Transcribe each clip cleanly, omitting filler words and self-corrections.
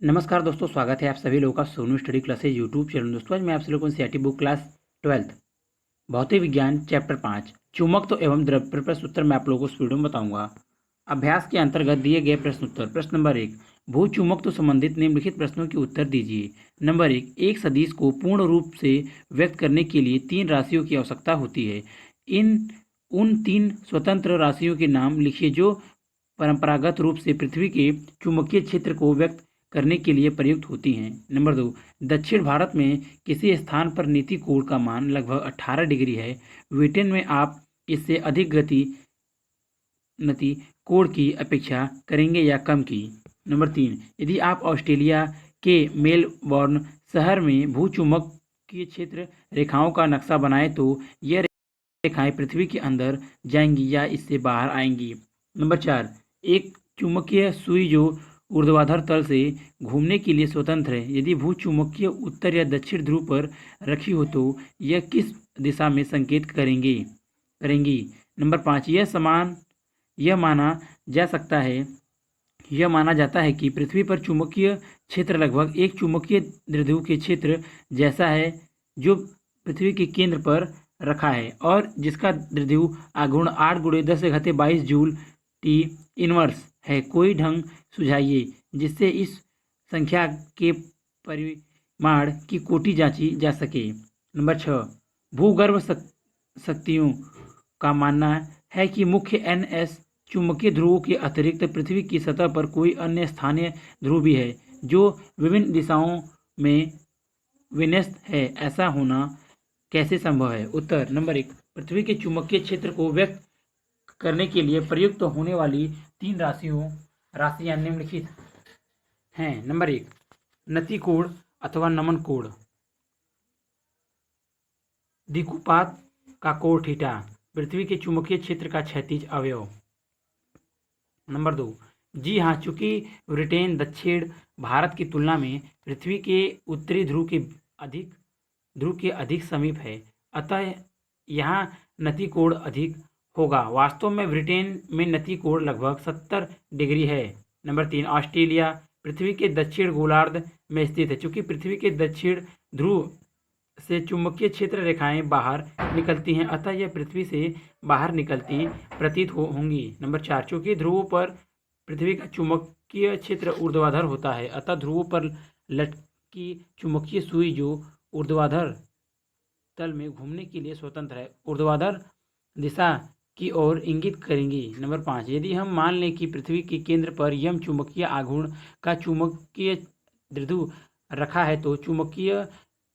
नमस्कार दोस्तों, स्वागत है आप सभी लोगों का Sonu study classes YouTube channel. दोस्तों आज मैं आप सभी लोगों को सीईआरटी बुक क्लास 12 भौतिक विज्ञान चैप्टर 5 चुंबकत्व एवं द्रव्य पर प्रश्न उत्तर मैं आप लोगों को इस वीडियो में बताऊंगा। अभ्यास के अंतर्गत दिए गए प्रश्न उत्तर। प्रश्न नंबर 1, भू चुंबकत्व संबंधित निम्नलिखित प्रश्नों के उत्तर दीजिए। नंबर 1, एक सदिश को पूर्ण रूप से व्यक्त करने के लिए 3 राशियों की आवश्यकता होती है। उन 3 स्वतंत्र राशियों के नाम लिखिए जो परंपरागत रूप से पृथ्वी के चुंबकीय क्षेत्र को व्यक्त करने के लिए प्रयुक्त होती हैं। नंबर 2, दक्षिण भारत में किसी स्थान पर नीति कोण का मान लगभग 18 डिग्री है। ब्रिटेन में आप इससे अधिक नति कोण की अपेक्षा करेंगे या कम की। नंबर 3, यदि आप ऑस्ट्रेलिया के मेलबॉर्न शहर में भूचुंबकीय क्षेत्र रेखाओं का नक्शा बनाएं तो यह रेखाएं पृथ्वी के अंदर जाएंगी या इससे बाहर आएंगी। नंबर 4, एक चुंबकीय सुई जो ऊर्ध्वाधर तल से घूमने के लिए स्वतंत्र है, यदि भूचुंबकीय उत्तर या दक्षिण ध्रुव पर रखी हो तो यह किस दिशा में संकेत करेंगी। नंबर 5, यह माना जाता है कि पृथ्वी पर चुंबकीय क्षेत्र लगभग एक चुंबकीय द्विध्रुव के क्षेत्र जैसा है जो पृथ्वी के केंद्र पर रखा है और जिसका द्विध्रुव आघूर्ण 8 × 10⁻22 जूल टी इनवर्स है। कोई ढंग सुझाइए जिससे इस संख्या के परिमाण की कोटि जांची जा सके। नंबर 6, भूगर्भ शक्तियों का मानना है कि मुख्य NS चुंबकीय ध्रुवों के अतिरिक्त पृथ्वी की सतह पर कोई अन्य स्थानीय ध्रुव भी है जो विभिन्न दिशाओं में विन्यस्त है। ऐसा होना कैसे संभव है? उत्तर नंबर 1, पृथ्वी के चुंबकीय क्षेत्र को व्यक्त करने के लिए प्रयुक्त होने वाली 3 राशियां निम्नलिखित हैं। नंबर 1, नति कोण अथवा नमन कोण, दिक्पात का कोण थीटा, पृथ्वी के चुंबकीय क्षेत्र का क्षैतिज अवयव। नंबर 2, जी हाँ, चूंकि ब्रिटेन दक्षिण भारत की तुलना में पृथ्वी के उत्तरी ध्रुव के अधिक समीप है, अतः यहाँ नति कोण अधिक होगा। वास्तव में ब्रिटेन में नति कोण लगभग 70 डिग्री है। नंबर 3, ऑस्ट्रेलिया पृथ्वी के दक्षिण गोलार्ध में स्थित है। चूंकि पृथ्वी के दक्षिण ध्रुव से चुंबकीय क्षेत्र रेखाएं बाहर निकलती हैं, अतः यह पृथ्वी से बाहर निकलती प्रतीत होंगी। नंबर 4, चूंकि ध्रुवों पर पृथ्वी का चुंबकीय क्षेत्र ऊर्ध्वाधर होता है, अतः ध्रुवों पर लटकी चुंबकीय सुई जो ऊर्ध्वाधर तल में घूमने के लिए स्वतंत्र है, ऊर्ध्वाधर दिशा की ओर इंगित करेंगी। नंबर 5, यदि हम मान लें कि पृथ्वी के केंद्र पर यम चुंबकीय आघूर्ण का चुंबकीय द्विध्रुव रखा है तो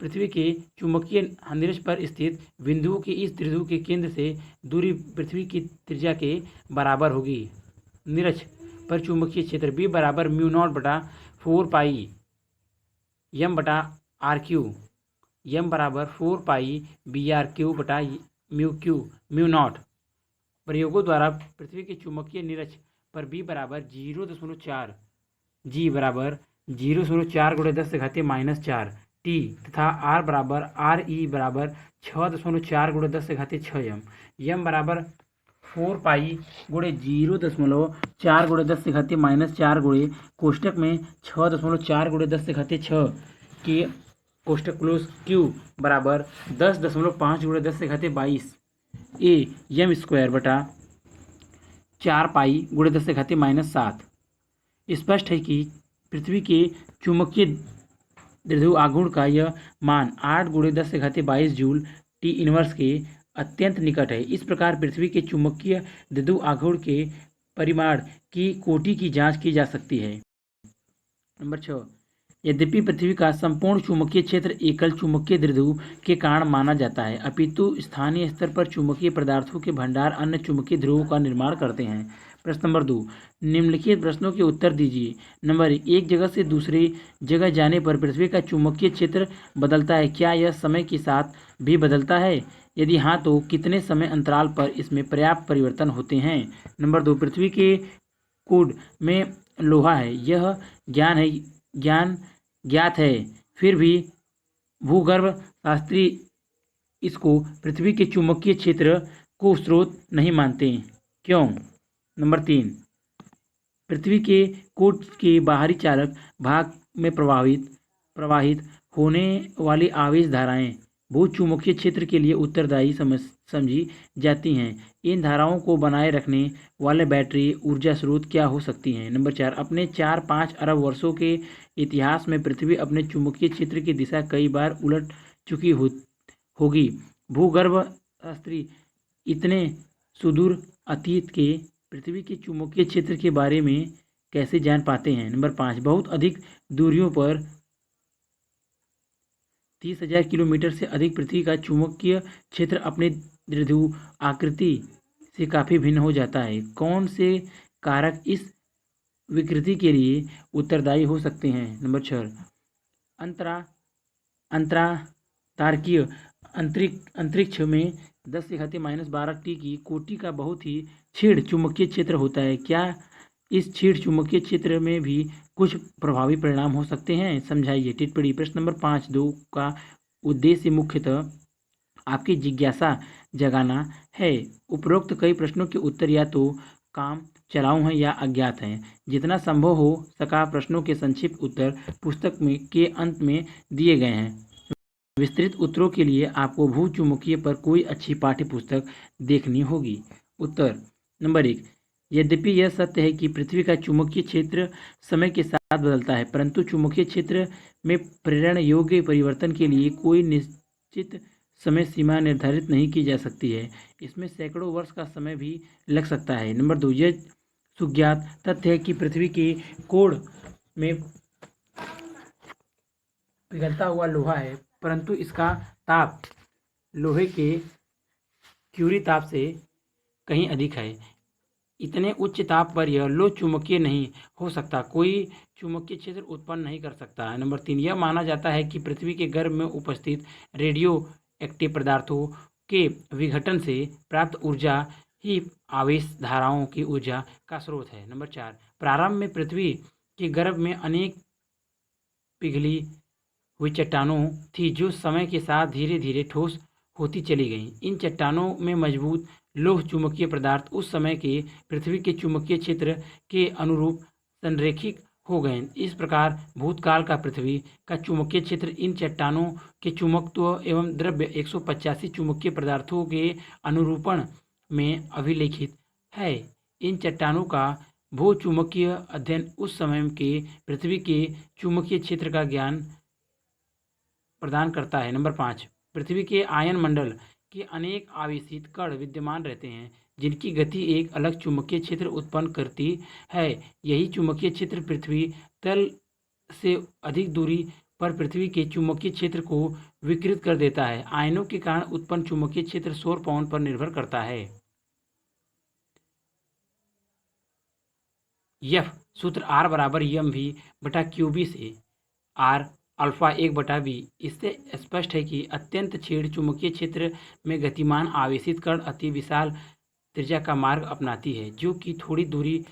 पृथ्वी के चुंबकीय हंदरेश पर स्थित बिंदुओं के इस द्विध्रुव के केंद्र से दूरी पृथ्वी की त्रिज्या के बराबर होगी। निरक्ष पर चुंबकीय क्षेत्र B बराबर μ0/4 पाई m/r3, m बराबर 4 पाई BR3/μ0। प्रयोगों द्वारा पृथ्वी के चुंबकीय निरक्ष पर B बराबर 0.4, G बराबर 0.4 × 10⁻⁴ T तथा R बराबर RE बराबर 6.4 × 10⁻6 m बराबर 4 पाई गुणे 0.4 × 10⁻⁴ कोष्टक में 6.4 × 10⁻6 के कोष्टक क्लोज Q बराबर 10.5 × 10⁻22 m² पाई गुणे 10⁻7। स्पष्ट है कि पृथ्वी के चुंबकीय द्विध्रुव आघूर्ण का यह मान 8 × 10⁻22 जूल टी इनवर्स के अत्यंत निकट है। इस प्रकार पृथ्वी के चुंबकीय द्विध्रुव आघूर्ण के परिमाण की कोटि की जांच की जा सकती है। नंबर 6, यद्यपि पृथ्वी का संपूर्ण चुंबकीय क्षेत्र एकल चुंबकीय द्विध्रुव के कारण माना जाता है, अपितु स्थानीय स्तर पर चुंबकीय पदार्थों के भंडार अन्य चुंबकीय ध्रुवों का निर्माण करते हैं। प्रश्न नंबर 2, निम्नलिखित प्रश्नों के उत्तर दीजिए। नंबर 1, एक जगह से दूसरी जगह जाने पर पृथ्वी का चुंबकीय क्षेत्र बदलता है, क्या यह समय के साथ भी बदलता है? यदि हाँ तो कितने समय अंतराल पर इसमें पर्याप्त परिवर्तन होते हैं? नंबर 2, पृथ्वी के कोड में लोहा है, यह ज्ञात है, फिर भी भूगर्भ शास्त्री इसको पृथ्वी के चुंबकीय क्षेत्र को स्रोत नहीं मानते, क्यों? नंबर 3, पृथ्वी के कोट के बाहरी चालक भाग में प्रवाहित होने वाली आवेश धाराएं भूचुम्बकीय क्षेत्र के लिए उत्तरदायी समझी जाती हैं। इन धाराओं को बनाए रखने वाले बैटरी ऊर्जा स्रोत क्या हो सकती हैं? नंबर 4, अपने 4-5 अरब वर्षों के इतिहास में पृथ्वी अपने चुंबकीय क्षेत्र की दिशा कई बार उलट चुकी होगी। भूगर्भ शास्त्री इतने सुदूर अतीत के पृथ्वी के चुंबकीय क्षेत्र के बारे में कैसे जान पाते हैं? नंबर 5, बहुत अधिक दूरियों पर 30,000 किलोमीटर से अधिक पृथ्वी का चुंबकीय क्षेत्र अपने द्विध्रुव आकृति से काफ़ी भिन्न हो जाता है। कौन से कारक इस विकृति के लिए उत्तरदायी हो सकते हैं? नंबर 6, अंतरातारकीय अंतरिक्ष में 10⁻12 टी की कोटि का बहुत ही क्षीण चुंबकीय क्षेत्र होता है। क्या इस क्षीण चुंबकीय क्षेत्र में भी कुछ प्रभावी परिणाम हो सकते हैं? समझाइए। टिप्पणी। प्रश्न नंबर 5.2 का उद्देश्य मुख्यतः आपकी जिज्ञासा जगाना है। उपरोक्त कई प्रश्नों के उत्तर या तो काम चलाऊ हैं या अज्ञात हैं। जितना संभव हो सका प्रश्नों के संक्षिप्त उत्तर पुस्तक के अंत में दिए गए हैं। विस्तृत उत्तरों के लिए आपको भूचुंबकीय पर कोई अच्छी पाठ्य पुस्तक देखनी होगी। उत्तर नंबर 1, यद्यपि यह सत्य है कि पृथ्वी का चुंबकीय क्षेत्र समय के साथ बदलता है, परंतु चुंबकीय क्षेत्र में प्रेरण योग्य परिवर्तन के लिए कोई निश्चित समय सीमा निर्धारित नहीं की जा सकती है। इसमें सैकड़ों वर्ष का समय भी लग सकता है। नंबर 2, यह सुज्ञात तथ्य है कि पृथ्वी के कोण में पिघलता हुआ लोहा है, परंतु इसका ताप लोहे के क्यूरी ताप से कहीं अधिक है। इतने उच्च ताप पर यह लो चुंबकीय नहीं हो सकता, कोई चुंबकीय क्षेत्र उत्पन्न नहीं कर सकता है। नंबर 3, यह माना जाता है कि पृथ्वी के गर्भ में उपस्थित रेडियो एक्टिव पदार्थों के विघटन से प्राप्त ऊर्जा ही आवेश धाराओं की ऊर्जा का स्रोत है। नंबर 4, प्रारंभ में पृथ्वी के गर्भ में अनेक पिघली हुई चट्टानों थी जो समय के साथ धीरे धीरे ठोस होती चली गईं। इन चट्टानों में मजबूत लोह चुंबकीय पदार्थ उस समय के पृथ्वी के चुंबकीय क्षेत्र के अनुरूप संरेखित हो गए। इस प्रकार भूतकाल का पृथ्वी का चुंबकीय क्षेत्र इन चट्टानों के चुंबकत्व एवं द्रव्य 185 चुंबकीय पदार्थों के अनुरूपण में अभिलेखित है। इन चट्टानों का भूचुंबकीय अध्ययन उस समय के पृथ्वी के चुंबकीय क्षेत्र का ज्ञान प्रदान करता है। नंबर 5, पृथ्वी के आयन मंडल के अनेक आवेशित कण विद्यमान रहते हैं जिनकी गति एक अलग चुंबकीय क्षेत्र उत्पन्न करती है। यही चुंबकीय क्षेत्र पृथ्वी तल से अधिक दूरी पर पृथ्वी के चुंबकीय क्षेत्र को विकृत कर देता है। आयनों के कारण उत्पन्न चुंबकीय क्षेत्र सौर पवन पर निर्भर करता है। यह सूत्र R बराबर mv/qb से R अल्फा 1/v। इससे स्पष्ट है कि अत्यंत क्षीण चुंबकीय क्षेत्र में गतिमान आवेशित कण अति विशाल त्रिज्या का मार्ग अपनाती है, जो कि थोड़ी दूरी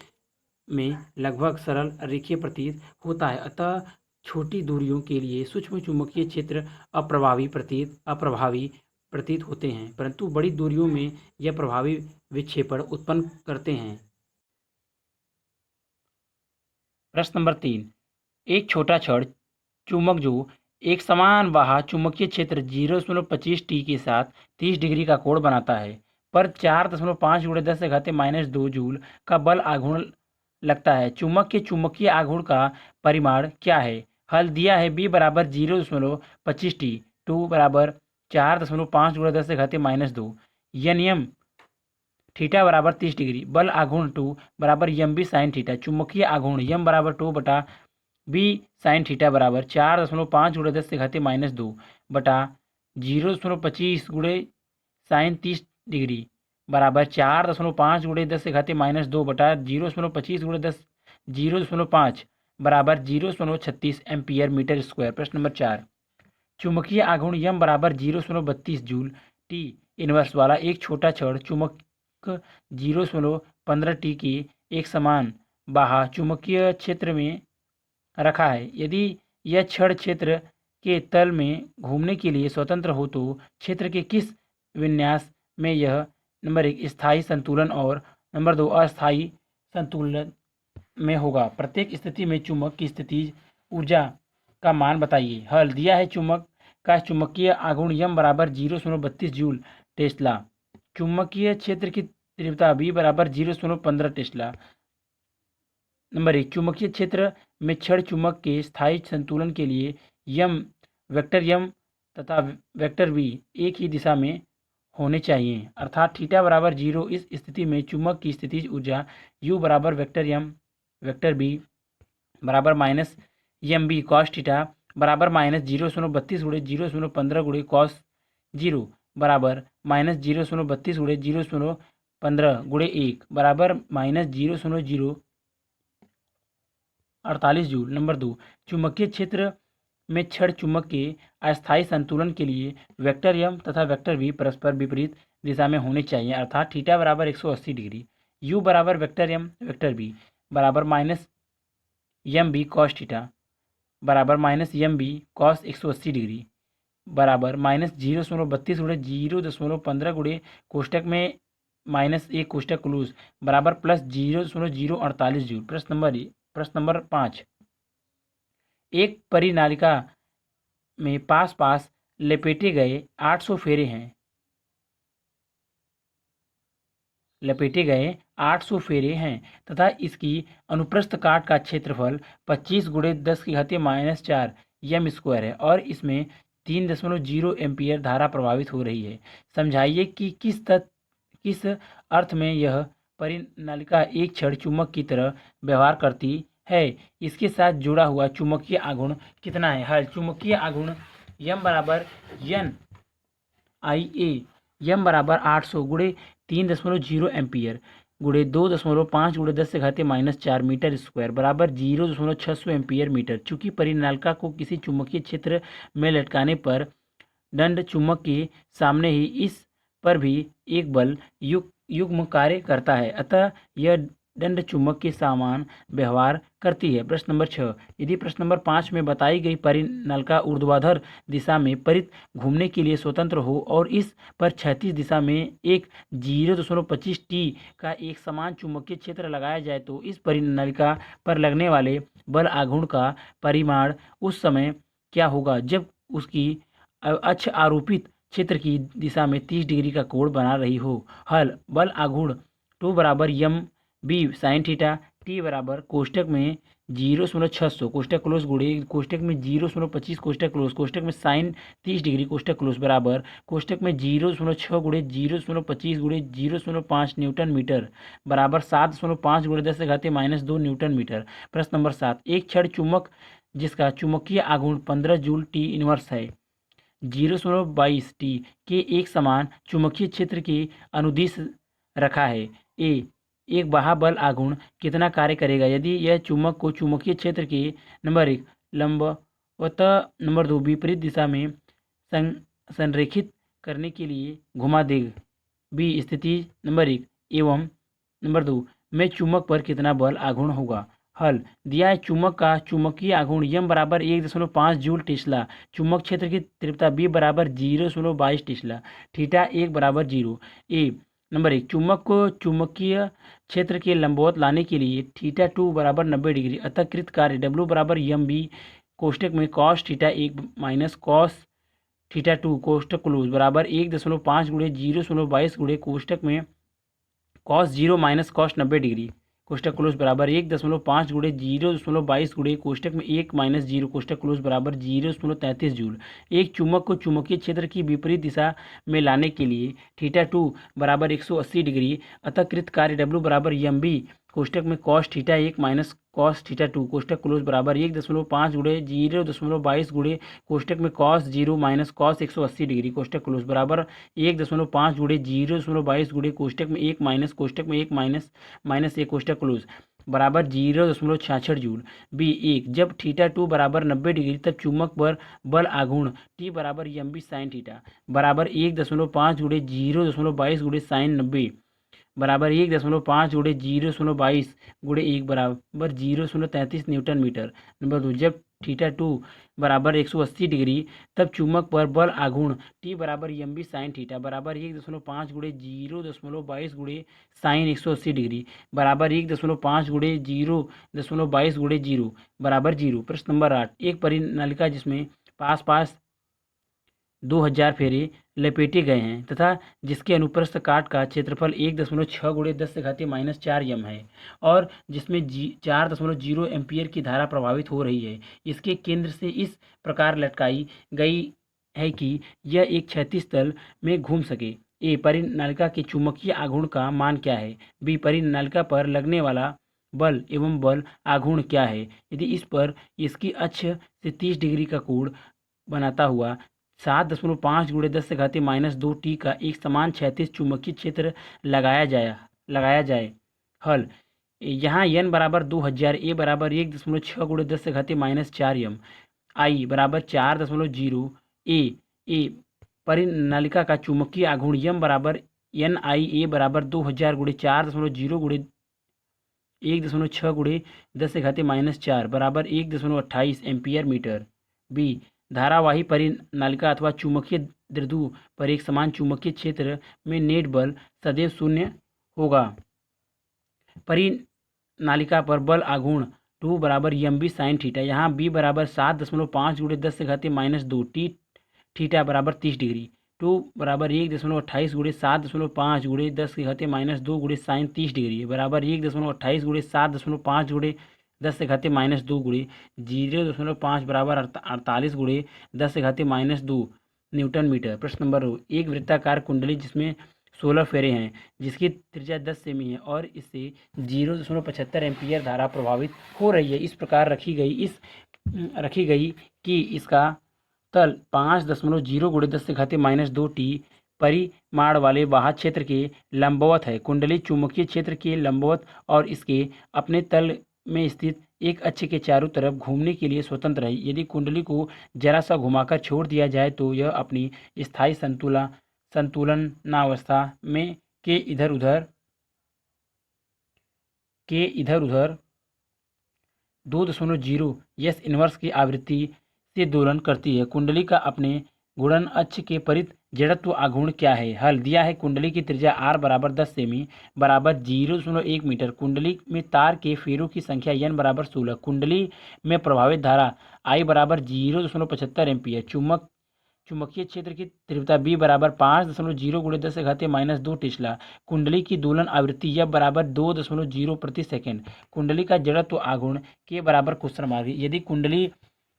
में लगभग सरल रेखीय प्रतीत होता है। अतः छोटी दूरियों के लिए सूक्ष्म चुंबकीय क्षेत्र अप्रभावी प्रतीत होते हैं, परंतु बड़ी दूरियों में यह प्रभावी विक्षेपण उत्पन्न करते हैं। प्रश्न नंबर 3, एक छोटा छड़ चुंबक जो एक समान बाहा चुंबकीय क्षेत्र 0.25 टी के साथ 30 डिग्री का कोण बनाता है, पर 4.5 × 10⁻² जूल का बल आघूर्ण लगता है। चुंबक के चुंबकीय आघूर्ण का परिमाण क्या है? हल दिया है B बराबर 0.25 टी, 2 बराबर 4.5 × 10⁻²। यह नियम थीटा बराबर 30 डिग्री, बल आघूर्ण 2 बराबर mb साइन थीटा, चुंबकीय आघूर्ण m बराबर 2/b साइन थीटा बराबर 4.5 × 10⁻² बटा 0.25 × साइन 30 डिग्री बराबर 4.5 × 10⁻² बटा 0.25 × 0.5 बराबर 0.36 एम्पियर मीटर स्क्वायर। प्रश्न नंबर 4, चुंबकीय आघूर्ण m बराबर 0.32 जूल टी इनवर्स वाला एक छोटा छड़ चुंबक 0.15 टी की एक समान बाहा चुंबकीय क्षेत्र में रखा है। यदि यह छड़ क्षेत्र के तल में घूमने के लिए स्वतंत्र हो तो क्षेत्र के किस विन्यास में यह नंबर 1 स्थायी संतुलन और नंबर 2 अस्थायी संतुलन में होगा? प्रत्येक स्थिति में चुंबक की स्थिति ऊर्जा का मान बताइए। हल दिया है चुंबक का चुंबकीय आघूर्ण यम बराबर 0.32 जूल टेस्ला, चुंबकीय क्षेत्र की तीव्रता बी बराबर 0.15 टेस्ला। नंबर 1, चुंबकीय क्षेत्र में क्षण चुंबक के स्थायी संतुलन के लिए यम वेक्टर यम तथा वेक्टर बी एक ही दिशा में होने चाहिए, अर्थात थीटा बराबर 0। इस स्थिति में चुंबक की स्थितिज ऊर्जा यू बराबर वेक्टर यम वेक्टर बी बराबर minus M B cos theta बराबर माइनस 0.32 गुणे 0.15 गुणे कॉस 0 बराबर माइनस 0.32 गुणे 0.15 गुणे 1 बराबर माइनस 0.048 जूल। नंबर 2, चुंबकीय क्षेत्र में क्षण चुंबक के अस्थायी संतुलन के लिए वेक्टर यम तथा वेक्टर बी परस्पर विपरीत दिशा में होने चाहिए, अर्थात थीटा बराबर 180 डिग्री। यू बराबर वेक्टर यम वेक्टर बी बराबर minus M B cos theta बराबर minus M B cos 180 degree बराबर माइनस 0.32 गुणे 0.15 गुणे कोष्टक में माइनस 1 कोष्टक क्लोज बराबर प्लस 0.048 जूल। प्रश्न नंबर 5, एक परिनालिका में पास पास लपेटे गए 800 फेरे हैं तथा इसकी अनुप्रस्थ काट का क्षेत्रफल 25 गुणे 10⁻⁴ यम स्क्वायर है और इसमें 3.0 एम्पियर धारा प्रवाहित हो रही है। समझाइए कि किस अर्थ में यह परिनालिका एक क्षण चुंबक की तरह व्यवहार करती है। इसके साथ जुड़ा हुआ चुंबकीय आघूर्ण कितना है। हल चुंबकीय आघूर्ण यम बराबर यन आई ए यम बराबर 800 गुणे 3.0 एम्पियर गुणे 2.5 गुणे 10⁻⁴ मीटर स्क्वायर बराबर 0.600 एम्पियर मीटर। चूंकि परिनालिका को किसी चुंबकीय क्षेत्र में लटकाने पर दंड चुंबक के सामने ही इस पर भी एक बल युग्म कार्य करता है, अतः यह दंड चुंबक के समान व्यवहार करती है। प्रश्न नंबर 6, यदि प्रश्न नंबर 5 में बताई गई परिनालिका ऊर्ध्वाधर दिशा में परित घूमने के लिए स्वतंत्र हो और इस पर क्षैतिज दिशा में एक 0.25 टी का एक समान चुंबकीय क्षेत्र लगाया जाए तो इस परिनालिका पर लगने वाले बल आघूर्ण का परिमाण उस समय क्या होगा जब उसकी अक्ष आरोपित क्षेत्र की दिशा में 30 डिग्री का कोण बना रही हो। हल बल आघूर्ण 2 बराबर M B sine theta T बराबर कोष्टक में 0.600 कोष्टक क्लोज गुणे कोष्टक में 0.25 कोष्टक क्लोज कोष्टक में साइन 30 डिग्री कोष्टक क्लोज बराबर कोष्टक में 0.6 गुणे 0.25 गुणे 0.5 न्यूटन मीटर बराबर 7.5 गुणे 10⁻⁻2 न्यूटन मीटर। प्रश्न नंबर 7, एक क्षण चुंबक जिसका चुंबकीय आघूर्ण 15 जूल टी इनवर्स है 0.22 टी के एक समान चुंबकीय क्षेत्र के अनुदिश रखा है। एक बाह्य बल आघूर्ण कितना कार्य करेगा यदि यह चुंबक को चुंबकीय क्षेत्र के नंबर 1 लंबवत नंबर 2 विपरीत दिशा में संरेखित करने के लिए घुमा दे। बी स्थिति नंबर 1 एवं नंबर 2 में चुंबक पर कितना बल आघूर्ण होगा। हल दिया है चुंबक का चुंबकीय आघूर्ण यम बराबर 1.5 जूल टेस्ला, चुंबक क्षेत्र की तीव्रता बी बराबर 0.22 टेस्ला, थीटा 1 बराबर 0। नंबर 1, चुंबक को चुंबकीय क्षेत्र के लंबवत लाने के लिए थीटा 2 बराबर 90 डिग्री, अतः कृत कार्य डब्ल्यू बराबर यम बी कोष्टक में cos theta 1 minus cos theta 2 कोष्टक क्लोज बराबर 1.5 गुणे 0.22 गुणे कोष्टक में कॉस 0 माइनस कॉस 90 डिग्री कोष्टक क्लोज बराबर 1.5 गुणे 0.22 गुणे कोष्टक में 1 माइनस 0 कोष्टक क्लोज बराबर 0.33 जूल। एक चुंबक को चुंबकीय क्षेत्र की विपरीत दिशा में लाने के लिए थीटा 2 बराबर 180 डिग्री, अतः कृत कार्य डब्ल्यू बराबर यम बी कोष्टक में cos theta 1 minus cos theta 2 कोष्टक क्लोज बराबर 1.5 गुणे 0.22 गुणे कोष्टक में कॉस 0 माइनस कॉस 180 डिग्री कोष्टक क्लोज बराबर 1.5 गुणे 0.22 गुणे कोष्टक में 1 माइनस कोष्टक में 1 माइनस 1 कोष्टक क्लोज बराबर 0.66 जूल। बी 1, जब थीटा 2 बराबर 90 डिग्री तब चुंबक पर बल आघूर्ण टी बराबर यम बी साइन थीटा बराबर 1.5 गुणे 0.22 गुणे साइन 90 बराबर 1.5 गुणे 0.22 गुणे 1 बराबर 0.33 न्यूटन मीटर। नंबर 2, जब थीटा टू बराबर 180 डिग्री, तब चुंबक पर बल आघूर्ण टी बराबर एम बी साइन थीटा बराबर 1.5 गुणे 0.22 गुणे साइन 180 डिग्री बराबर 1.5 गुणे 0.22 गुणे 0 बराबर 0। प्रश्न नंबर 8, एक परिनालिका जिसमें पास पास 2000 फेरे लपेटे गए हैं तथा जिसके अनुप्रस्थ काट का क्षेत्रफल 1.6 गुणे 10⁻⁴ यम है और जिसमें 4.0 एम्पियर की धारा प्रभावित हो रही है, इसके केंद्र से इस प्रकार लटकाई गई है कि यह एक क्षैतिज तल में घूम सके। ए, परिनालिका के चुंबकीय आघूर्ण का मान क्या है? बी, परिनालिका पर लगने वाला बल एवं बल आघूर्ण क्या है यदि इस पर इसकी अक्ष से 30 डिग्री का कोण बनाता हुआ 7.5 गुणे 10⁻² टी का एक समान क्षैतिज चुंबकीय क्षेत्र लगाया जाए। हल, यहाँ n बराबर 2000, ए बराबर 1.6 गुणे 10⁻⁴ यम, आई बराबर 4.0 ए परिनालिका का चुंबकीय आघूर्ण यम बराबर एन आई ए बराबर 2000 गुणे 4.0 गुणे 1.6 गुणे 10⁻⁴ बराबर 1.28 एम्पियर मीटर। बी, धारावाही परिनालिका अथवा चुंबकीय द्विध्रुव पर एक समान चुंबकीय क्षेत्र में नेट बल सदैव शून्य होगा। परिनालिका पर बल आघूर्ण 2 बराबर एम बी साइन थीटा, यहाँ बी बराबर 7.5 गुणे 10⁻² टी थीटा बराबर 30 डिग्री, 2 बराबर 1.28 गुणे 7.5 गुणे 10⁻² गुणे साइन 30 डिग्री बराबर 1.28 गुणे 7.5 गुणे 10⁻² गुणे 0.5 बराबर 48 गुणे 10⁻² न्यूटन मीटर। प्रश्न नंबर 2, एक वृत्ताकार कुंडली जिसमें 16 फेरे हैं जिसकी त्रिज्या 10 सेमी है और इससे 0.75 एम्पियर धारा प्रभावित हो रही है, इस प्रकार रखी गई कि इसका तल 5.0 गुणे 10⁻² टी परिमाण वाले बाह्य क्षेत्र के लंबवत है। कुंडली चुंबकीय क्षेत्र के लंबवत और इसके अपने तल में स्थित एक अक्ष के चारों तरफ घूमने के लिए स्वतंत्र है। यदि कुंडली को जरा सा घुमाकर छोड़ दिया जाए तो यह अपनी स्थायी संतुलनावस्था में के इधर उधर 2.0 यस इनवर्स की आवृत्ति से दोलन करती है। कुंडली का अपने घूर्णन अक्ष के परित जड़त्व आघूर्ण क्या है? हल दिया है कुंडली की त्रिज्या r बराबर 10 सेमी बराबर 0.1 मीटर, कुंडली में तार के फेरों की संख्या n बराबर 16, कुंडली में प्रभावित धारा I बराबर 0.75 एम्पियर, चुंबकीय क्षेत्र की तीव्रता b बराबर 5.0 गुणे 10⁻² टेस्ला, कुंडली की दोलन आवृत्ति f बराबर 2.0 प्रति सेकेंड, कुंडली का जड़त्व आघूर्ण k बराबर क्वेश्चन मार्क। यदि कुंडली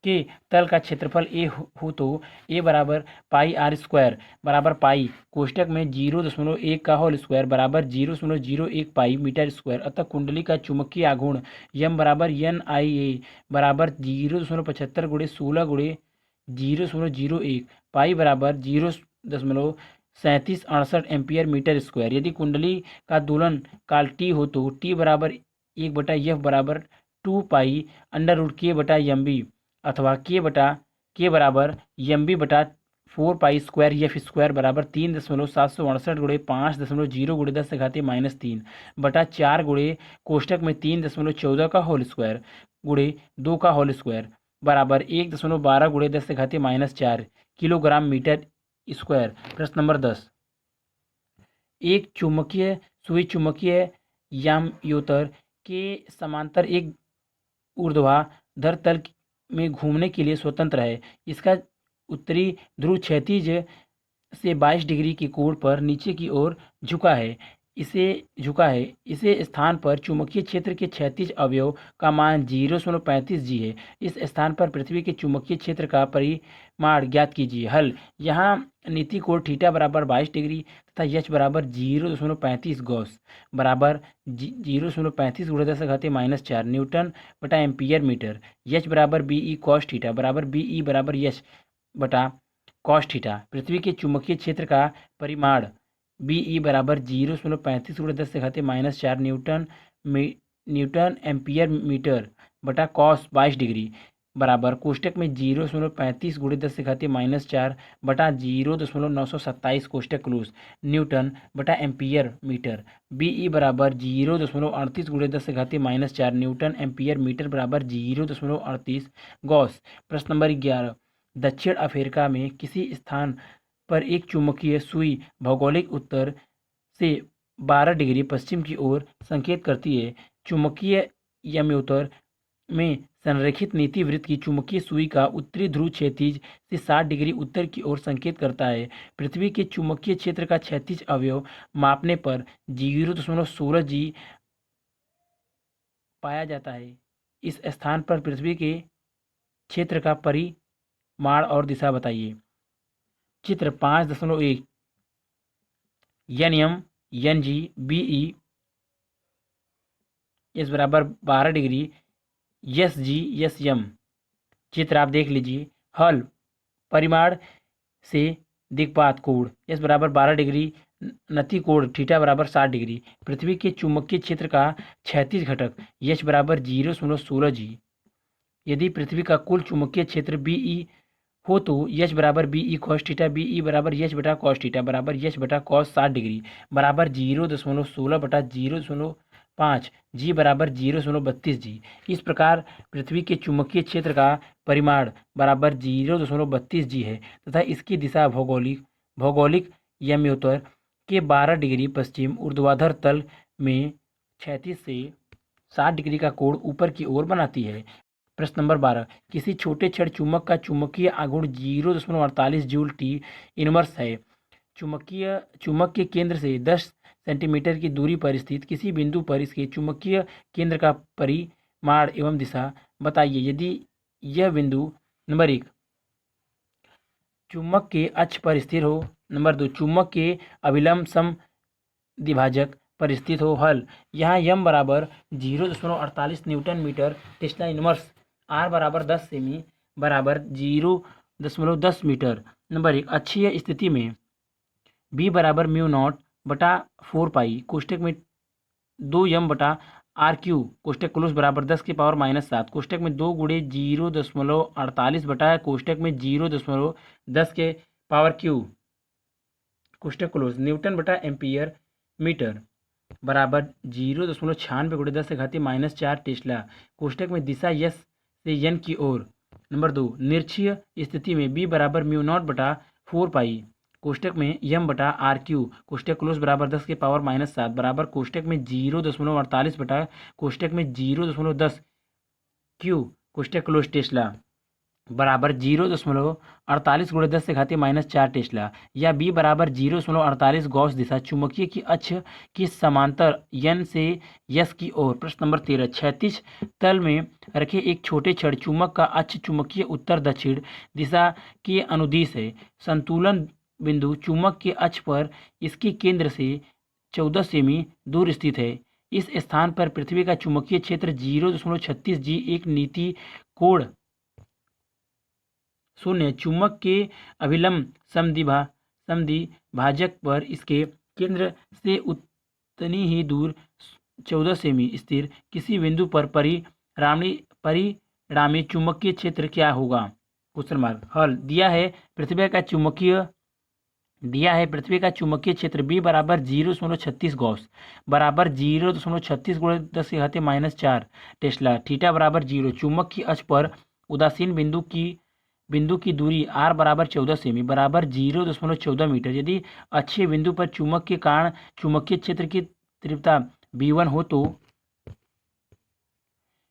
के तल का क्षेत्रफल a हो तो a बराबर पाई आर स्क्वायर बराबर पाई कोष्टक में 0.1 का होल स्क्वायर बराबर 0.01 पाई मीटर स्क्वायर। अतः कुंडली का चुंबकीय आघूर्ण यम बराबर एन आई ए बराबर 0.75 गुणे 16 गुणे 0.01 पाई बराबर 0.3768 एम्पियर मीटर स्क्वायर। यदि कुंडली का दोलन काल टी हो तो टी बराबर 1/f बराबर 2 पाई अंडर रूट के बटा एम बी अथवा के बराबर एम बी बटा 4 पाई स्क्वायर एफ स्क्वायर बराबर 3.768 गुणे 5.0 गुणे 10⁻³ बटा 4 गुणे कोष्टक में 3.14 का होल स्क्वायर गुणे 2 का होल स्क्वायर बराबर 1.12 गुणे 10⁻⁴ किलोग्राम मीटर स्क्वायर। प्रश्न नंबर 10, एक सुई चुंबकीय याम्योतर के समांतर एक ऊर्ध्वाधर तल में घूमने के लिए स्वतंत्र है। इसका उत्तरी ध्रुव क्षैतिज से 22 डिग्री के कोण पर नीचे की ओर झुका है। इसे स्थान पर चुंबकीय क्षेत्र के क्षैतिज अवयव का मान 0.35 जी है। इस स्थान पर पृथ्वी के चुंबकीय क्षेत्र का परिमाण ज्ञात कीजिए। हल, यहाँ नीति कोण थीटा बराबर 22 डिग्री तथा एच बराबर 0.35 गॉस बराबर 0.35 गुणे 10⁻⁴ न्यूटन बटा एम्पियर मीटर। एच बराबर बी ई कॉस थीटा बराबर बी ई बराबर एच बटा कॉस थीटा। पृथ्वी के चुंबकीय क्षेत्र का परिमाण बी ई बराबर 0.35 गुणे 10⁻⁴ न्यूटन एम्पियर मीटर बटा कॉस 22 डिग्री। बराबर कोष्टक में 0.35 गुणे 10⁻⁻4 बटा 0.927 कोष्टक क्लोज न्यूटन बटा एम्पियर मीटर। बीई बराबर 0.38 गुणे 10⁻⁻4 न्यूटन एम्पियर मीटर बराबर 0.38 गॉस। प्रश्न नंबर 11, दक्षिण अफ्रीका में किसी स्थान पर एक चुंबकीय सुई भौगोलिक उत्तर से 12 डिग्री पश्चिम की ओर संकेत करती है। चुंबकीय यमोत्तर में संरेखित नीति वृत्त की चुंबकीय सुई का उत्तरी ध्रुव क्षैतिज से 60 डिग्री उत्तर की ओर संकेत करता है। पृथ्वी के चुंबकीय क्षेत्र का क्षैतिज अवयव मापने पर 0.16 जी पाया जाता है। इस स्थान पर पृथ्वी के क्षेत्र का परिमाण और दिशा बताइए। चित्र 5.1 N M N G B E इस बराबर 12 degree S G S M. चित्र आप देख लीजिए। हल परिमाण से दिक्पात कोण इस बराबर 12 डिग्री नति कोण थीटा बराबर 60 डिग्री। पृथ्वी के चुंबकीय क्षेत्र का क्षैतिज घटक यच बराबर 0.16 जी। यदि पृथ्वी का कुल चुंबकीय क्षेत्र बी ई हो तो यच बराबर B E cos theta B E बराबर यच बटा कॉस थीटा बराबर यच बटा कॉस 60 डिग्री बराबर 0.16 बटा 0.5 जी बराबर 0.32 जी। इस प्रकार पृथ्वी के चुंबकीय क्षेत्र का परिमाण बराबर 0.32 जी है तथा इसकी दिशा भौगोलिक यमोत्तर के 12 डिग्री पश्चिम ऊर्ध्वाधर तल में क्षैतिज से 60 डिग्री का कोण ऊपर की ओर बनाती है। प्रश्न नंबर 12, किसी छोटे छड़ चुंबक का चुंबकीय आघूर्ण 0.48 जूल टी इनवर्स है। चुंबक के केंद्र से 10 सेंटीमीटर की दूरी पर स्थित किसी बिंदु पर इसके चुंबकीय केंद्र का परिमाण एवं दिशा बताइए। यदि यह बिंदु नंबर 1 चुंबक के अक्ष पर स्थिर हो, नंबर 2 चुंबक के अभिलंब समद्विभाजक पर स्थित हो। हल यहाँ यम बराबर 0.48 newton metre tesla inverse R बराबर 10 सेमी बराबर 0.10 मीटर। नंबर 1 अक्षीय स्थिति में बी बराबर म्यू नॉट बटा 4 पाई कोष्टक में 2 यम बटा आर क्यू कोष्टक क्लोज बराबर 10⁻⁻7 कोष्टक में 2 गुणे 0.48 बटा कोष्टक में 0.10 के पावर क्यू कोष्टक क्लोज न्यूटन बटा एम्पियर मीटर बराबर 0.96 गुणे 10⁻⁻4 टेस्ला कोष्टक में दिशा यस से एन की ओर। नंबर 2 निरक्षीय स्थिति में बी बराबर म्यू नॉट बटा 4 पाई कोष्टक में यम बटा आर क्यू कोष्टक क्लोज बराबर 10⁻⁻7 बराबर कोष्टक में 0.48 बटा कोष्टक में 0.10 क्यू कोष्टक क्लोज टेस्ला बराबर 0.48 गुणे 10⁻⁻4 टेस्ला या बी बराबर 0.48 गॉस दिशा चुंबकीय की अक्ष की समांतर एन से यस की ओर। प्रश्न नंबर 13 क्षैतिज तल में रखे एक छोटे छड़ चुंबक का अक्ष चुंबकीय उत्तर दक्षिण दिशा के अनुदिश है। संतुलन बिंदु चुंबक के अक्ष पर इसके केंद्र से 14 सेमी दूर स्थित है। इस स्थान पर पृथ्वी का चुंबकीय क्षेत्र 0.36 जी एक नीति कोण 0 चुंबक के अभिलंब समद्विभाजक पर इसके केंद्र से उतनी ही दूर 14 सेमी स्थिर किसी बिंदु पर परिणामी चुंबकीय क्षेत्र क्या होगा? Question mark. हल दिया है पृथ्वी का चुंबकीय क्षेत्र बी बराबर 0.36 गॉस बराबर 0.36 गुणे 10⁻⁻4 टेस्ला थीटा बराबर 0 चुंबक की अक्ष पर उदासीन बिंदु की दूरी r बराबर 14 सेमी बराबर 0.14 मीटर। यदि अक्षीय बिंदु पर चुंबक के कारण चुंबकीय क्षेत्र की तीव्रता b1 हो तो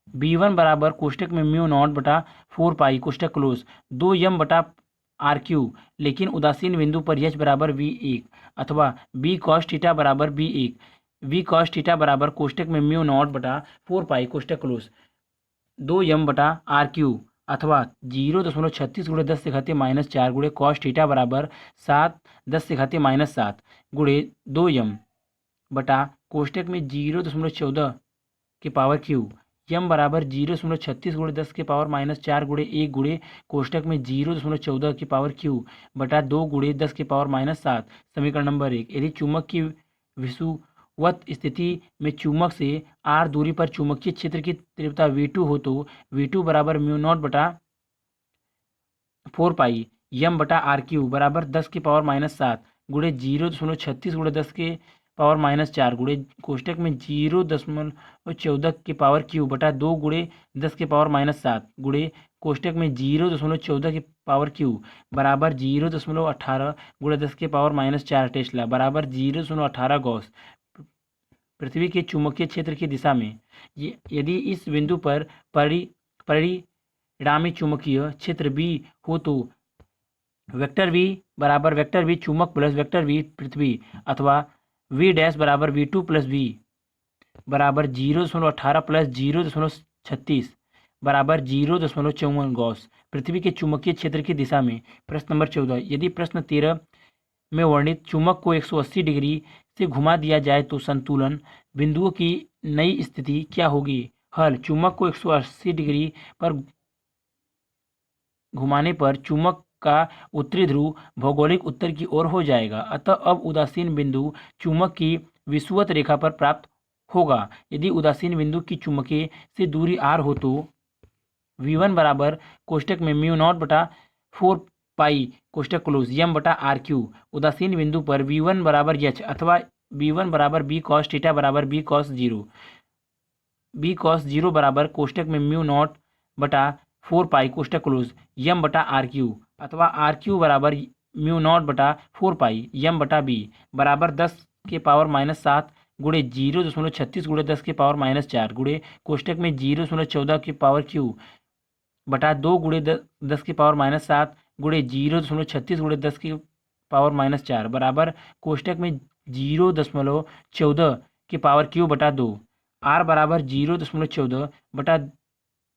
b1 बराबर कोष्टक में म्यू नॉट बटा 4 पाई कोष्टक क्लोज 2 यम बटा आर क्यू लेकिन उदासीन बिंदु पर यच बराबर v1 अथवा b कॉस थीटा बराबर v कॉस थीटा बराबर कोष्टक में म्यू नॉट बटा 4 पाई कोष्टक क्लोज 2 यम बटा आर क्यू अथवा 0.36 गुणे 10⁻⁻4 गुणे कॉस थीटा बराबर 10⁻⁻7 गुणे 2 यम बटा कोष्टक में 0.14 के पावर क्यू यम बराबर 0.36 गुणे 10⁻⁻4 गुणे 1 गुणे कोष्टक में 0.14 की पावर क्यू बटा 2 गुणे 10⁻⁻7। समीकरण नंबर 1 यदि चुंबक की विषुवत वत स्थिति में चुंबक से r दूरी पर चुंबकीय क्षेत्र की तीव्रता v2 हो तो v2 बराबर म्यू नॉट बटा 4 पाई यम बटा आर क्यू बराबर 10⁻⁻7 गुणे 0.36 गुणे 10⁻⁻4 गुणे कोष्टक में 0.14 के पावर क्यू बटा 2 गुणे 10⁻⁻7 गुणे कोष्टक में 0.14 की पावर क्यू बराबर 0.18 गुणे 10⁻⁻4 टेस्ला बराबर 0.18 गॉस। पृथ्वी के चुंबकीय क्षेत्र की दिशा में यदि इस बिंदु पर परिणामी चुंबकीय क्षेत्र B हो तो वेक्टर V बराबर वेक्टर V चुंबक प्लस वेक्टर V पृथ्वी अथवा V डैश बराबर V2 प्लस V बराबर 0.18 प्लस 0.36 बराबर 0.54 गॉस। पृथ्वी के चुंबकीय क्षेत्र की दिशा में प्रश्न नंबर 14 यदि प्रश्न 13 में वर्णित चुंबक को 180 डिग्री से घुमा दिया जाए तो संतुलन बिंदुओं की नई स्थिति क्या होगी। हल चुंबक को 180 डिग्री पर घुमाने पर चुंबक का उत्तरी ध्रुव भौगोलिक उत्तर की ओर हो जाएगा, अतः अब उदासीन बिंदु चुंबक की विषुवत रेखा पर प्राप्त होगा। यदि उदासीन बिंदु की चुंबकीय से दूरी r हो तो v1 बराबर कोष्टक में म्यू नॉट बटा 4 पाई कोष्टक क्लोज यम बटा आर क्यू उदासीन बिंदु पर v1 बराबर h अथवा v1 बराबर b कॉस थीटा बराबर b कॉस जीरो बराबर कोष्टक में म्यू नॉट बटा 4 पाई कोष्टक क्लोज यम बटा आर क्यू अथवा आर क्यू बराबर म्यू नॉट बटा 4 पाई यम बटा बी बराबर 10⁻⁻7 गुणे 0.36 गुणे 10⁻⁻4 गुणे कोष्टक में 0.14 की पावर क्यू बटा 2 गुणे 10⁻⁻7 गुणे 0.36 गुणे 10⁻⁻4 बराबर कोष्टक में 0.14 की पावर क्यू बटा 2 r बराबर 0.14 बटा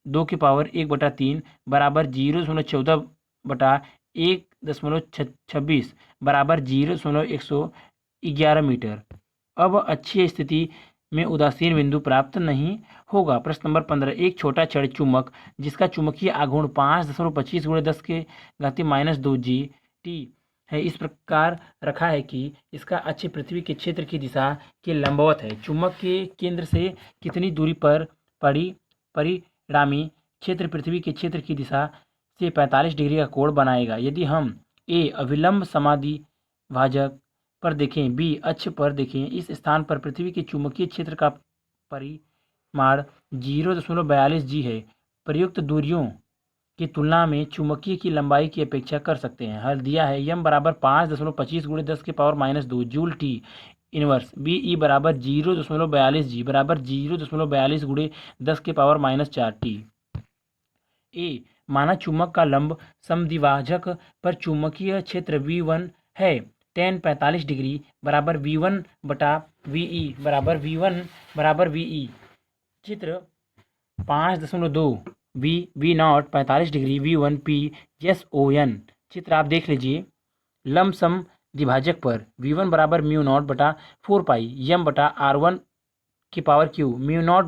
2 की पावर 1/3 बराबर 0.14 बटा 1.26 बराबर 0.111 मीटर। अब अच्छी स्थिति में उदासीन बिंदु प्राप्त नहीं होगा। प्रश्न नंबर 15 एक छोटा क्षण चुंबक जिसका चुंबकीय आघूर्ण 5.25 गुणे 10⁻⁻2 GT है इस प्रकार रखा है कि इसका अक्ष पृथ्वी के क्षेत्र की दिशा के लंबवत है। चुंबक के केंद्र से कितनी दूरी पर परिणामी क्षेत्र पृथ्वी के क्षेत्र की दिशा से 45 डिग्री का कोण बनाएगा। यदि हम A अभिलंब समाधिभाजक पर देखें, B अक्ष पर देखें, इस स्थान पर पृथ्वी के चुंबकीय क्षेत्र का परिमाण 0.42 G है। प्रयुक्त दूरियों की तुलना में चुंबकीय की लंबाई की अपेक्षा कर सकते हैं। हल दिया है यम बराबर 5.25 गुणे 10⁻⁻2 joule T inverse B E बराबर 0.42 G बराबर 0.42 गुणे 10⁻⁻4 टी। ए माना चुंबक का लंब समद्विभाजक पर चुंबकीय क्षेत्र V1 है tan 45 डिग्री बराबर V1 बटा VE बराबर VE चित्र 5.2 V not 45 degree V1 P SON चित्र आप देख लीजिए। लंब समद्विभाजक पर V1 बराबर म्यू नॉट बटा 4 पाई यम बटा R1 की पावर क्यू म्यू नॉट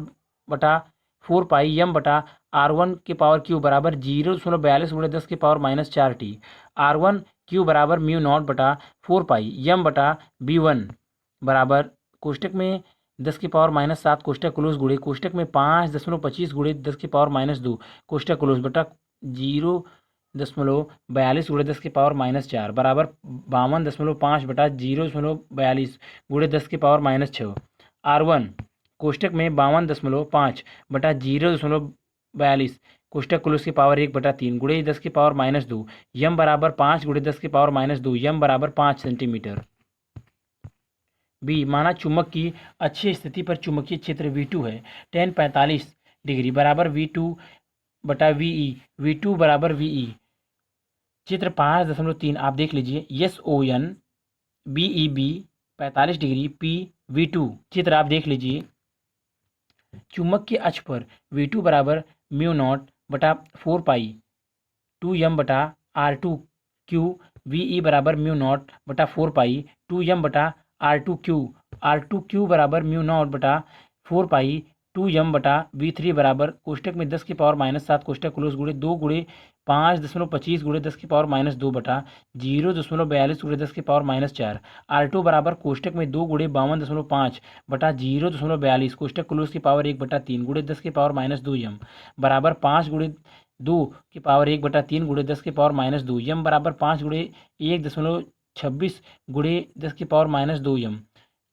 बटा 4 पाई यम बटा R1 की पावर क्यू बराबर 0.42 गुणे 10⁻⁻4 टी। R1 क्यू बराबर म्यू नॉट बटा 4 पाई यम बटा B1 बराबर कोष्टक में 10⁻⁻7 कोष्टक क्लोज गुणे कोष्टक में 5.25 गुणे 10⁻⁻2 कोष्टक क्लोज बटा 0.42 गुणे 10⁻⁻4 बराबर 52.5 बटा 0.42 गुणे 10⁻⁻6। R1 कोष्टक में 52.5 बटा 0.42 कोष्टक क्लोज की पावर 1/3 गुणे 10⁻⁻2 यम बराबर 5 गुणे 10⁻⁻2 यम बराबर 5 सेंटीमीटर। बी माना चुंबक की अच्छी स्थिति पर चुंबकीय क्षेत्र V2 है tan 45 डिग्री बराबर V2 बटा VE V2 बराबर VE चित्र 5.3 आप देख लीजिए SON BEB 45 degree P V2 चित्र आप देख लीजिए। चुंबक के अक्ष पर V2 बराबर म्यू नॉट बटा 4 पाई 2m बटा R2 क्यू VE बराबर म्यू नॉट बटा 4 पाई 2m बटा R2 क्यू बराबर म्यू नॉट बटा 4 पाई 2m बटा v3 बराबर कोष्टक में 10 की पावर -7 कोष्टक क्लोज गुणे 2 गुणे 5.25 गुणे 10 की पावर -2 बटा 0.42 गुणे 10 की पावर -4। R2 बराबर कोष्टक में 2 गुणे 52.5 बटा 0.42 कोष्टक क्लोज की पावर 1/3 गुणे 10 की पावर -2m बराबर 5 गुणे 2 की पावर 1/3 गुणे 10 की पावर -2 m बराबर 5 गुणे 1.26 गुणे 10 की पावर -2m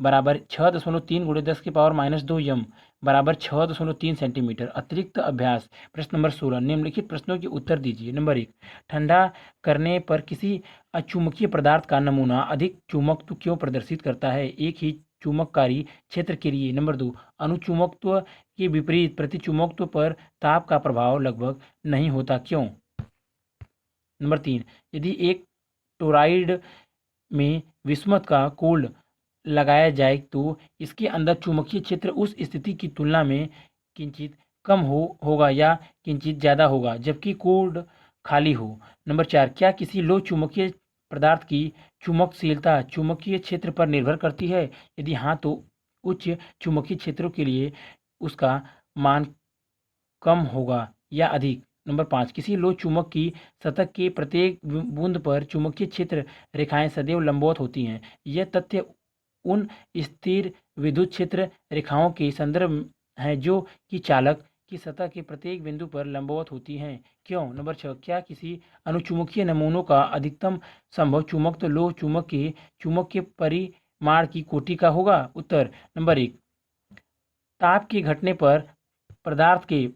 बराबर 6.3 गुणे 10 की पावर -2m बराबर 6.3 सेंटीमीटर। अतिरिक्त अभ्यास प्रश्न नंबर 16 निम्नलिखित प्रश्नों के उत्तर दीजिए। नंबर 1, ठंडा करने पर किसी अचुंबकीय पदार्थ का नमूना अधिक चुंबकत्व क्यों प्रदर्शित करता है एक ही चुंबककारी क्षेत्र के लिए। नंबर 2, अनुचुंबकत्व के विपरीत प्रतिचुंबकत्व पर ताप का प्रभाव लगभग नहीं होता क्यों। नंबर 3, यदि एक टोरॉइड में विस्मत का कोल्ड लगाया जाए तो इसके अंदर चुंबकीय क्षेत्र उस स्थिति की तुलना में किंचित कम होगा या किंचित ज़्यादा होगा जबकि कोल्ड खाली हो। नंबर 4, क्या किसी लो चुंबकीय पदार्थ की चुंबकशीलता चुंबकीय क्षेत्र पर निर्भर करती है। यदि हाँ तो उच्च चुंबकीय क्षेत्रों के लिए उसका मान कम होगा या अधिक। नंबर 5, किसी लो चुंबक की सतह के प्रत्येक बूंद पर चुंबकीय क्षेत्र रेखाएं सदैव लंबवत होती हैं। यह तथ्य उन स्थिर विद्युत क्षेत्र रेखाओं के संदर्भ है जो कि चालक की सतह के प्रत्येक बिंदु पर लंबवत होती हैं क्यों। नंबर 6, क्या किसी अनुचुंबकीय नमूनों का अधिकतम संभव चुंबकत्व लो चुंबक के परिमाण की कोटि का होगा। उत्तर नंबर 1, ताप के घटने पर पदार्थ के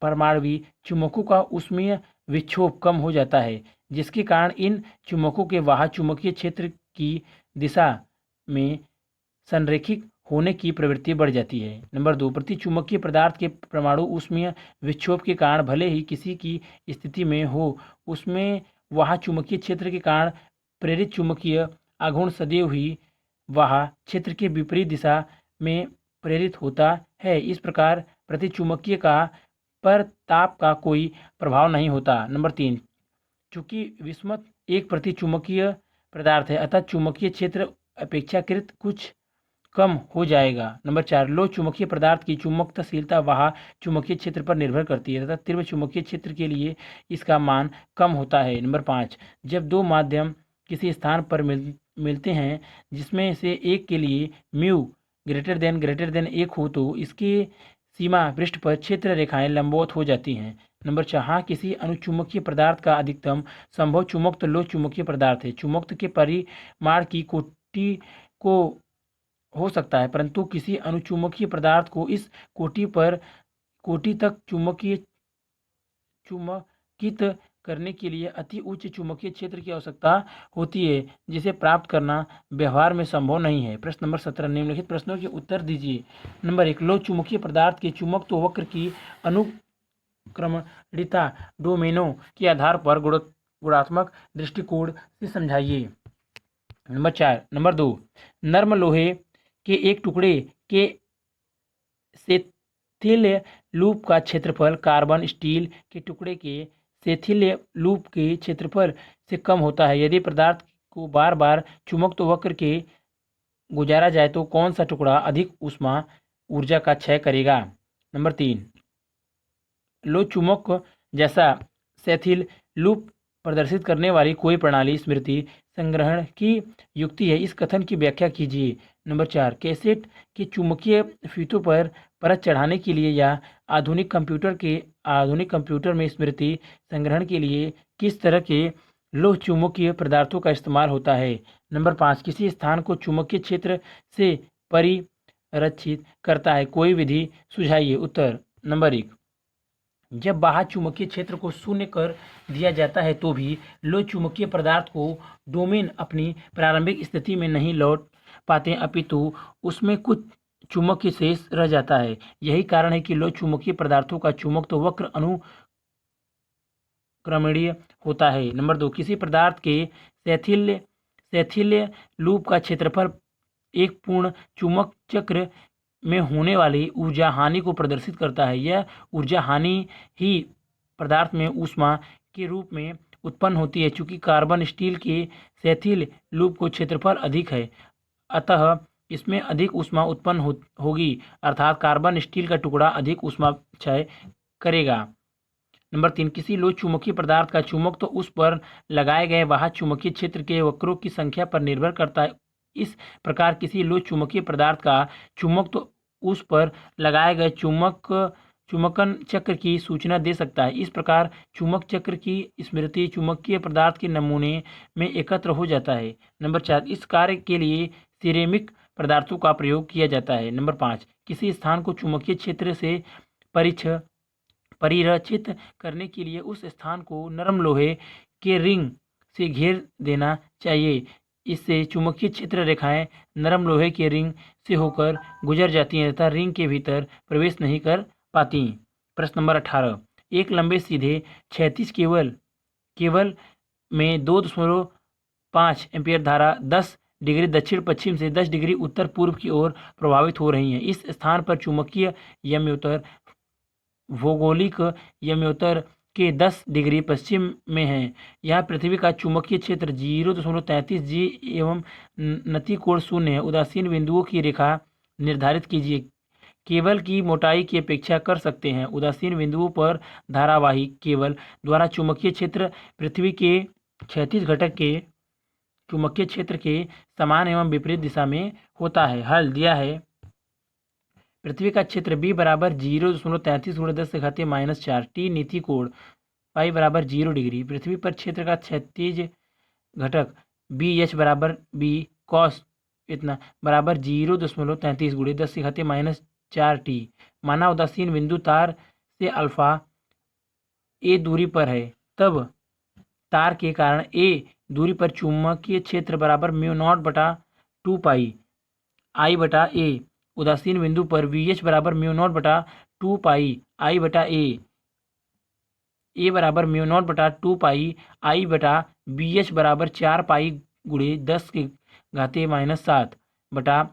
परमाणुवीय चुंबकों का ऊष्मीय विक्षोभ कम हो जाता है जिसके कारण इन चुंबकों के बाह्य चुंबकीय क्षेत्र की दिशा में संरेखित होने की प्रवृत्ति बढ़ जाती है। नंबर 2, प्रतिचुंबकीय पदार्थ के परमाणु ऊष्मीय विक्षोभ के कारण भले ही किसी की स्थिति में हो उसमें वह चुंबकीय क्षेत्र के कारण प्रेरित चुंबकीय आघूर्ण सदैव ही वह क्षेत्र के विपरीत दिशा में प्रेरित होता है। इस प्रकार प्रतिचुंबकीय का पर ताप का कोई प्रभाव नहीं होता। नंबर 3, चूंकि विस्मत एक प्रतिचुंबकीय पदार्थ है अतः चुंबकीय क्षेत्र अपेक्षाकृत कुछ कम हो जाएगा। नंबर 4, लो चुंबकीय पदार्थ की चुंबकशीलता वह चुंबकीय क्षेत्र पर निर्भर करती है तथा तीव्र चुंबकीय क्षेत्र के लिए इसका मान कम होता है। नंबर 5, जब दो माध्यम किसी स्थान पर मिलते हैं जिसमें से एक के लिए म्यू ग्रेटर देन 1 हो तो इसके सीमा पृष्ठ पर क्षेत्र रेखाएं लंबवत हो जाती हैं। नंबर 6, हाँ किसी अनुचुंबकीय पदार्थ का अधिकतम संभव चुंबकत्व लो चुंबकीय पदार्थ है चुंबकत्व के परिमाण की कोटि को हो सकता है परंतु किसी अनुचुंबकीय पदार्थ को इस कोटि तक चुंबकित करने के लिए अति उच्च चुंबकीय क्षेत्र की आवश्यकता होती है जिसे प्राप्त करना व्यवहार में संभव नहीं है। प्रश्न नंबर 17 निम्नलिखित प्रश्नों के उत्तर दीजिए। नंबर 1, लो चुंबकीय पदार्थ के चुंबकत्व वक्र की अनुक्रमणिका डोमेनों के आधार पर गुणात्मक दृष्टिकोण से समझाइए। नंबर 2, नर्म लोहे के एक टुकड़े के सेथिल्य लूप का क्षेत्रफल कार्बन स्टील के टुकड़े के सेथिल्य लूप के क्षेत्रफल से कम होता है। यदि पदार्थ को बार बार चुंबकत्व वक्र के गुजारा जाए तो कौन सा टुकड़ा अधिक ऊष्मा ऊर्जा का क्षय करेगा। नंबर 3, लो चुंबक जैसा सेथिल लूप प्रदर्शित करने वाली कोई प्रणाली स्मृति संग्रहण की युक्ति है इस कथन की व्याख्या कीजिए। नंबर 4, कैसेट के चुंबकीय फीतों पर परत चढ़ाने के लिए या आधुनिक कंप्यूटर में स्मृति संग्रहण के लिए किस तरह के लोह चुंबकीय पदार्थों का इस्तेमाल होता है। नंबर 5, किसी स्थान को चुंबकीय क्षेत्र से परिरक्षित करता है कोई विधि सुझाइए। उत्तर नंबर 1, जब बाह्य चुंबकीय क्षेत्र को शून्य कर दिया जाता है तो भी लो चुंबकीय पदार्थ को डोमेन अपनी प्रारंभिक स्थिति में नहीं लौट पाते अपितु उसमें कुछ चुंबकीय शेष रह जाता है। यही कारण है कि लो चुंबकीय पदार्थों का चुंबकत्व वक्र अनुक्रमणीय होता है। नंबर 2, किसी पदार्थ के सेथिल्य लूप का क्षेत्रफल एक पूर्ण चुंबक चक्र में होने वाली ऊर्जा हानि को प्रदर्शित करता है। यह ऊर्जा हानि ही पदार्थ में ऊष्मा के रूप में उत्पन्न होती है। चूंकि कार्बन स्टील के सेथिल लूप को क्षेत्रफल अधिक है अतः इसमें अधिक ऊष्मा उत्पन्न होगी, अर्थात कार्बन स्टील का टुकड़ा अधिक ऊष्मा क्षय करेगा। नंबर 3, किसी लोह चुंबकीय पदार्थ का चुंबक उस पर लगाए गए बाह्य चुंबकीय क्षेत्र के वक्रों की संख्या पर निर्भर करता है। इस प्रकार किसी लोह चुंबकीय पदार्थ का चुंबक उस पर लगाए गए चुंबकन चक्र की सूचना दे सकता है। इस प्रकार चुंबक चक्र की स्मृति चुंबकीय पदार्थ के नमूने में एकत्र हो जाता है। नंबर 4, इस कार्य के लिए सिरेमिक पदार्थों का प्रयोग किया जाता है। नंबर 5, किसी स्थान को चुंबकीय क्षेत्र से परिरक्षित करने के लिए उस स्थान को नरम लोहे के रिंग से घेर देना चाहिए। इससे चुंबकीय क्षेत्र रेखाएं नरम लोहे के रिंग से होकर गुजर जाती हैं तथा रिंग के भीतर प्रवेश नहीं कर पाती। प्रश्न नंबर 18, एक लंबे सीधे क्षैतिज केबल में 2.5 एम्पीयर धारा 10 डिग्री दक्षिण पश्चिम से 10 डिग्री उत्तर पूर्व की ओर प्रभावित हो रही है। इस स्थान पर चुंबकीय यम्योत्तर भौगोलिक यम्योत्तर के 10 डिग्री पश्चिम में है। यहाँ पृथ्वी का चुंबकीय क्षेत्र 0.33 जी एवं नति कोण 0 है। उदासीन बिंदुओं की रेखा निर्धारित कीजिए। केबल की मोटाई की अपेक्षा कर सकते हैं। उदासीन बिंदुओं पर धारावाही केबल द्वारा चुंबकीय क्षेत्र पृथ्वी के क्षैतिज घटक के चुंबकीय क्षेत्र के समान एवं विपरीत दिशा में होता है। हल दिया है। पृथ्वी का क्षेत्र b बराबर 0.33 × 10⁻⁴ टी नीति कोण पाई बराबर 0 डिग्री। पृथ्वी पर क्षेत्र का क्षैतिज घटक बी एच बराबर बी कॉस इतना बराबर 0.33 × 10⁻⁴ टी। माना उदासीन बिंदु तार से अल्फा ए दूरी पर है, तब तार के कारण ए दूरी पर चुंबकीय क्षेत्र बराबर μ0/2 पाई आई बटा ए। उदासीन बिंदु पर VH बराबर μ0/2 पाई आई बटा ए बराबर μ0/2 पाई आई बटा BH बराबर 4 पाई गुणे 10⁻⁷ बटा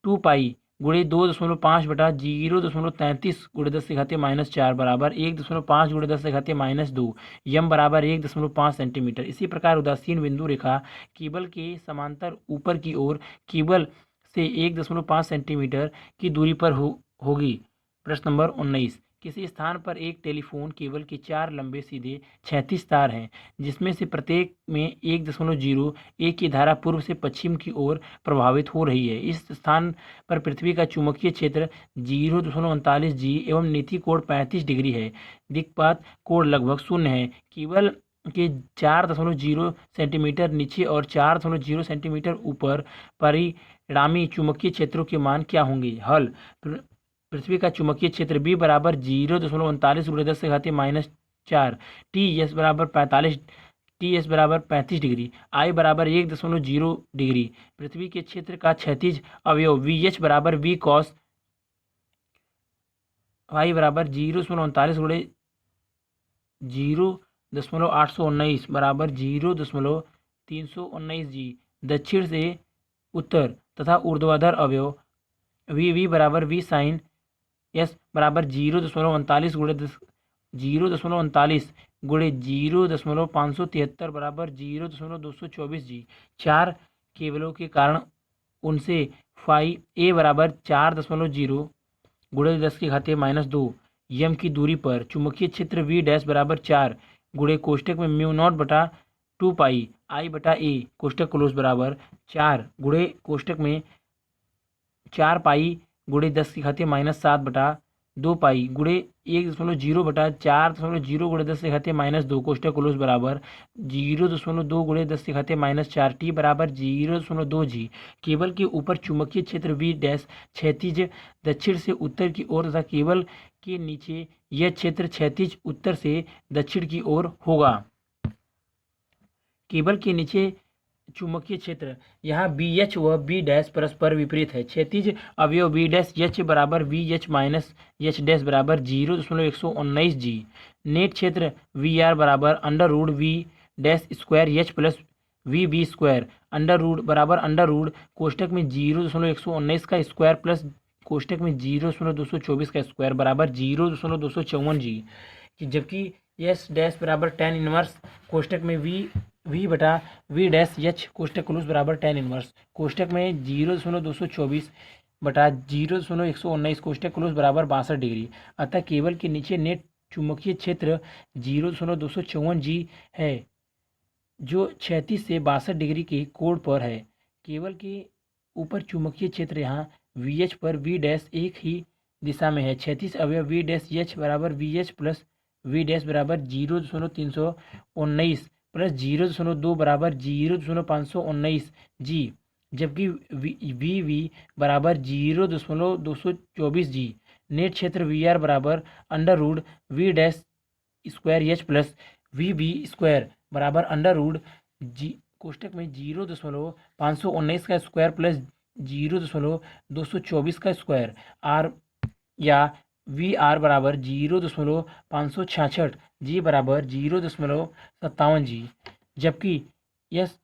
2 पाई गुणे 2.5 बटा 0.33 × 10⁻⁴ बराबर 1.5 × 10⁻2 यम बराबर 1.5 सेंटीमीटर। इसी प्रकार उदासीन बिंदु रेखा केबल के समांतर ऊपर की ओर केबल से 1.5 सेंटीमीटर की दूरी पर होगी। प्रश्न नंबर 19, किसी स्थान पर एक टेलीफोन केबल के 4 लंबे सीधे क्षैतिज तार हैं, जिसमें से प्रत्येक में 1.01 की धारा पूर्व से पश्चिम की ओर प्रभावित हो रही है। इस स्थान पर पृथ्वी का चुंबकीय क्षेत्र 0.39 जी एवं नीति कोण 35 डिग्री है। दिक्पात कोण लगभग 0 है। केबल के 4.0 सेंटीमीटर नीचे और 4.0 सेंटीमीटर ऊपर परिणामी चुंबकीय क्षेत्रों के मान क्या होंगे? हल, पृथ्वी का चुंबकीय क्षेत्र B बराबर 0.39 × 10⁻⁴ TS बराबर 35 डिग्री, I बराबर 1.0 डिग्री। पृथ्वी के क्षेत्र का क्षैतिज अवयव VH बराबर V cos I बराबर 0.39 × 0.819 बराबर 0.319 जी। दक्षिण से उत्तर तथा ऊर्ध्वाधर अवयव V बराबर V sin S बराबर 0.39 × 0.573 बराबर 0.224 जी। 4 केबलों के कारण उनसे फाई ए बराबर 4.0 × 10⁻2 यम की दूरी पर चुंबकीय क्षेत्र V डैश बराबर 4 गुणे कोष्टक में μ0/2 पाई आई बटा ए कोष्टक क्लोज बराबर 4 गुणे कोष्टक में 4 पाई गुणे 10⁻⁷ बटा 2 पाई गुणे 1.0/4.0 × 10⁻2 कोष्टक क्लोज बराबर 0.2 × 10⁻⁴ टी बराबर 0.2 जी। केबल के ऊपर चुंबकीय क्षेत्र V डैश क्षैतिज दक्षिण से उत्तर की ओर तथा केबल के नीचे यह क्षेत्र क्षैतिज उत्तर से दक्षिण की ओर होगा। केबल के नीचे चुंबकीय क्षेत्र यहाँ BH व B डैश परस्पर विपरीत है। क्षैतिज अवयव B डैश H बराबर VH माइनस H डैश बराबर 0.119 जी। नेट क्षेत्र VR बराबर √V dash square H plus VB square under root कोष्टक में 0.119 का स्क्वायर प्लस कोष्टक में 0.224 का स्क्वायर बराबर 0.254 जी। जबकि S डैश बराबर tan इनवर्स कोष्टक में V वी बटा वी डैश एच कोष्टक क्लोज बराबर tan इनवर्स कोष्टक में 0.224 बटा 0.119 कोष्टक क्लोज बराबर 62 डिग्री। अतः केबल के नीचे नेट चुंबकीय क्षेत्र 0.254 जी है जो 36 से 62 डिग्री के कोण पर है। केबल के ऊपर चुंबकीय क्षेत्र यहाँ वी एच पर वी डैश एक ही दिशा में है। 36 अवयव वी डैश एच बराबर V H plus V dash बराबर 0.319 प्लस 0.2 बराबर 0.519 जी, जबकि वी वी बराबर 0.224 जी। नेट क्षेत्र वी आर बराबर under root V dash square H plus V B square बराबर अंडर रूड जी कोष्टक में 0.519 का स्क्वायर प्लस 0.224 का स्क्वायर आर या वी आर बराबर 0.566 जी बराबर 0.57 जी, जबकि यस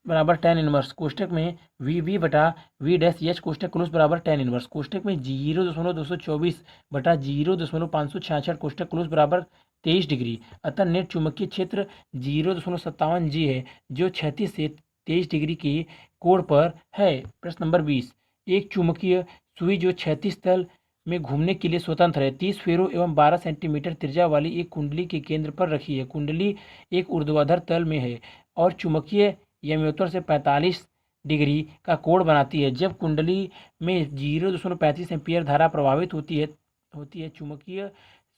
बराबर tan इनवर्स कोष्टक में वी वी बटा वी डैश एच कोष्टक क्लोज बराबर tan इनवर्स कोष्टक में 0.224 बटा 0.566 कोष्टक क्लोज बराबर 23 डिग्री। अतः नेट चुंबकीय क्षेत्र 0.57 जी है जो 36 से 23 डिग्री के कोण पर है। प्रश्न नंबर 20, एक चुंबकीय सुई जो 36 तल में घूमने के लिए स्वतंत्र है 30 फेरों एवं 12 सेंटीमीटर त्रिज्या वाली एक कुंडली के केंद्र पर रखी है। कुंडली एक ऊर्ध्वाधर तल में है और चुंबकीय यम्योत्तर से 45 डिग्री का कोण बनाती है। जब कुंडली में 0.35 एम्पीयर धारा प्रवाहित होती है चुंबकीय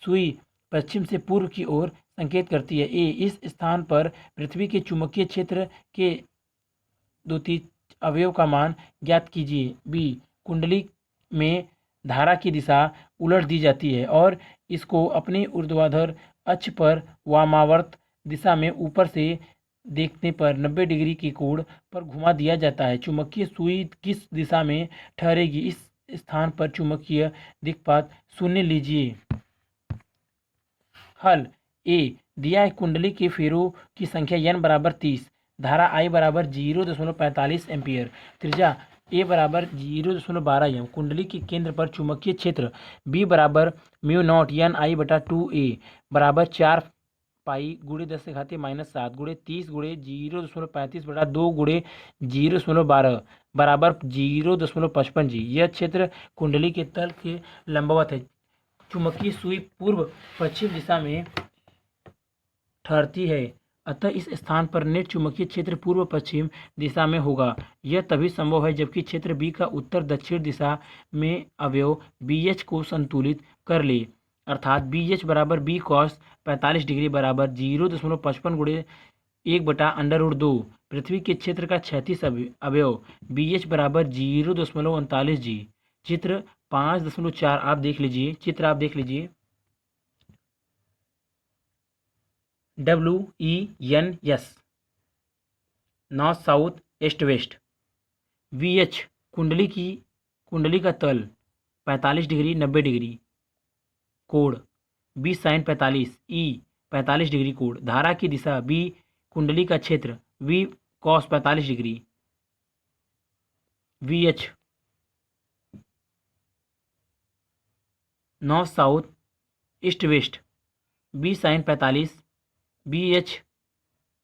सुई पश्चिम से पूर्व की ओर संकेत करती है। ए, इस स्थान पर पृथ्वी के चुंबकीय क्षेत्र के 2/3 अवयव का मान ज्ञात कीजिए। बी, कुंडली में धारा की दिशा उलट दी जाती है और इसको अपनी ऊर्ध्वाधर अक्ष पर वामावर्त दिशा में ऊपर से देखने पर 90 डिग्री के कोण पर घुमा दिया जाता है। चुंबकीय सुई किस दिशा में ठहरेगी? इस स्थान पर चुंबकीय दिक्पात शून्य लीजिए। हल। ए, दिया है कुंडली के फेरों की संख्या n बराबर 30, धारा I बराबर 0.45 एम्पियर, त्रिज्या ए बराबर 0.12 एम। कुंडली के केंद्र पर चुंबकीय क्षेत्र बी बराबर म्यू नॉट एन आई बटा 2a बराबर 4 पाई गुणे 10⁻⁻7 गुणे 30 गुणे 0.35 बटा 2 गुणे 0.12 बराबर 0.55 जी। यह क्षेत्र कुंडली के तल के लंबवत है। चुंबकीय सुई पूर्व पश्चिम दिशा में ठहरती है, अतः इस स्थान पर नेट चुंबकीय क्षेत्र पूर्व पश्चिम दिशा में होगा। यह तभी संभव है जबकि क्षेत्र बी का उत्तर दक्षिण दिशा में अवयव बी एच को संतुलित कर ले, अर्थात बी एच बराबर बी कॉस 45 डिग्री बराबर 0.55 गुणे 1/√2। पृथ्वी के क्षेत्र का 36 अवयव बी एच बराबर 0.39 जी। चित्र 5.4 आप देख लीजिए। चित्र आप देख लीजिए। WENS north south east west. VH कुंडली का तल 45 डिग्री 90 डिग्री कोण, B साइन 45, E 45 डिग्री कोण। धारा की दिशा B, कुंडली का क्षेत्र V cos 45 degree. VH north south east west, B sine 45, BH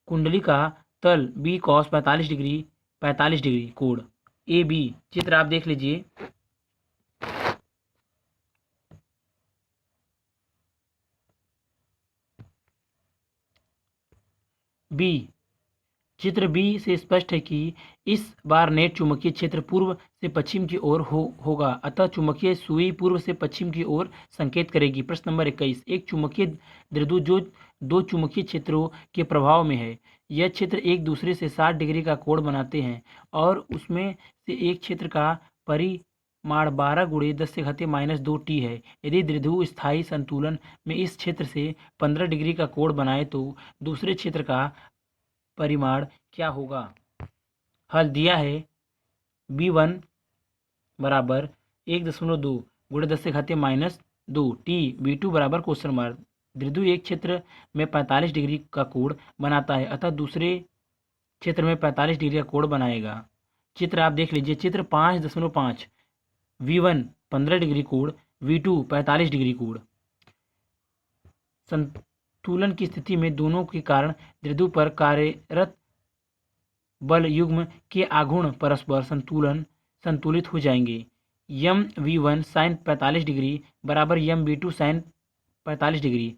कुंडली का तल B कॉस 45 डिग्री कोण AB। चित्र आप देख लीजिए। B, चित्र बी से स्पष्ट है कि इस बार नेट चुंबकीय क्षेत्र पूर्व से पश्चिम की ओर होगा, अतः चुंबकीय सुई पूर्व से पश्चिम की ओर संकेत करेगी। प्रश्न नंबर 21, एक चुंबकीय द्विध्रुव जो दो चुंबकीय क्षेत्रों के प्रभाव में है, यह क्षेत्र एक दूसरे से 60 डिग्री का कोण बनाते हैं और उसमें से एक क्षेत्र का परिमाण 12 गुणे 10⁻⁻2 t है। यदि द्विध्रुव स्थायी संतुलन में इस क्षेत्र से 15 डिग्री का कोण बनाए तो दूसरे क्षेत्र का परिमाण क्या होगा? हल दिया है B1 बराबर 1.2 गुणे 10⁻⁻2 t, B2 बराबर क्वेश्चन मार्क। द्विध्रुव एक क्षेत्र में 45 डिग्री का कोण बनाता है, अतः दूसरे क्षेत्र में 45 डिग्री का कोण बनाएगा। चित्र आप देख लीजिए। चित्र 5.5, V1 15 डिग्री कोण, V2 45 डिग्री कोण। संतुलन की स्थिति में दोनों के कारण द्विध्रुव पर कार्यरत बल युग्म के आघूर्ण परस्पर संतुलित हो जाएंगे। M v one sine 45 degree बराबर m v two sine 45 degree.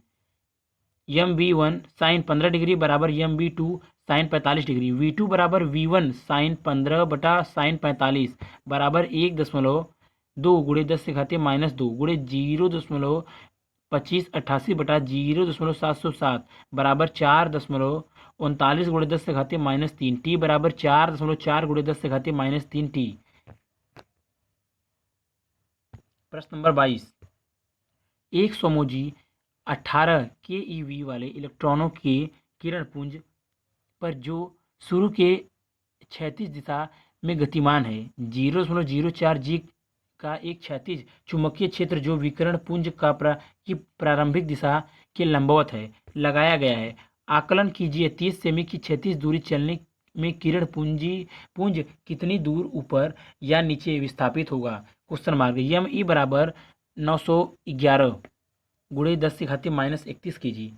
M v one sine 15 degree बराबर m v two sine 45 degree. V two बराबर वी वन साइन 15 बटा साइन 45 बराबर 1.2 गुणे 10 से घातीय -2 गुणे 0.2588 बटा 0.707 बराबर 4.39 गुणे 10 से घातीय -3 टी बराबर 4.4 गुणे 10 से घातीय -3 टी। प्रश्न नंबर 22, एक समोजी 18 keV वाले इलेक्ट्रॉनों के किरण पुंज पर जो शुरू के क्षैतिज दिशा में गतिमान है 0.04 जी का एक क्षैतिज चुंबकीय क्षेत्र जो विकिरण पुंज की प्रारंभिक दिशा के लंबवत है लगाया गया है। आकलन कीजिए 30 सेमी की क्षैतिज दूरी चलने में किरण पुंज कितनी दूर ऊपर या नीचे विस्थापित होगा। Question mark. यम ई बराबर 911 गुणे 10 से घातीय -31 kg।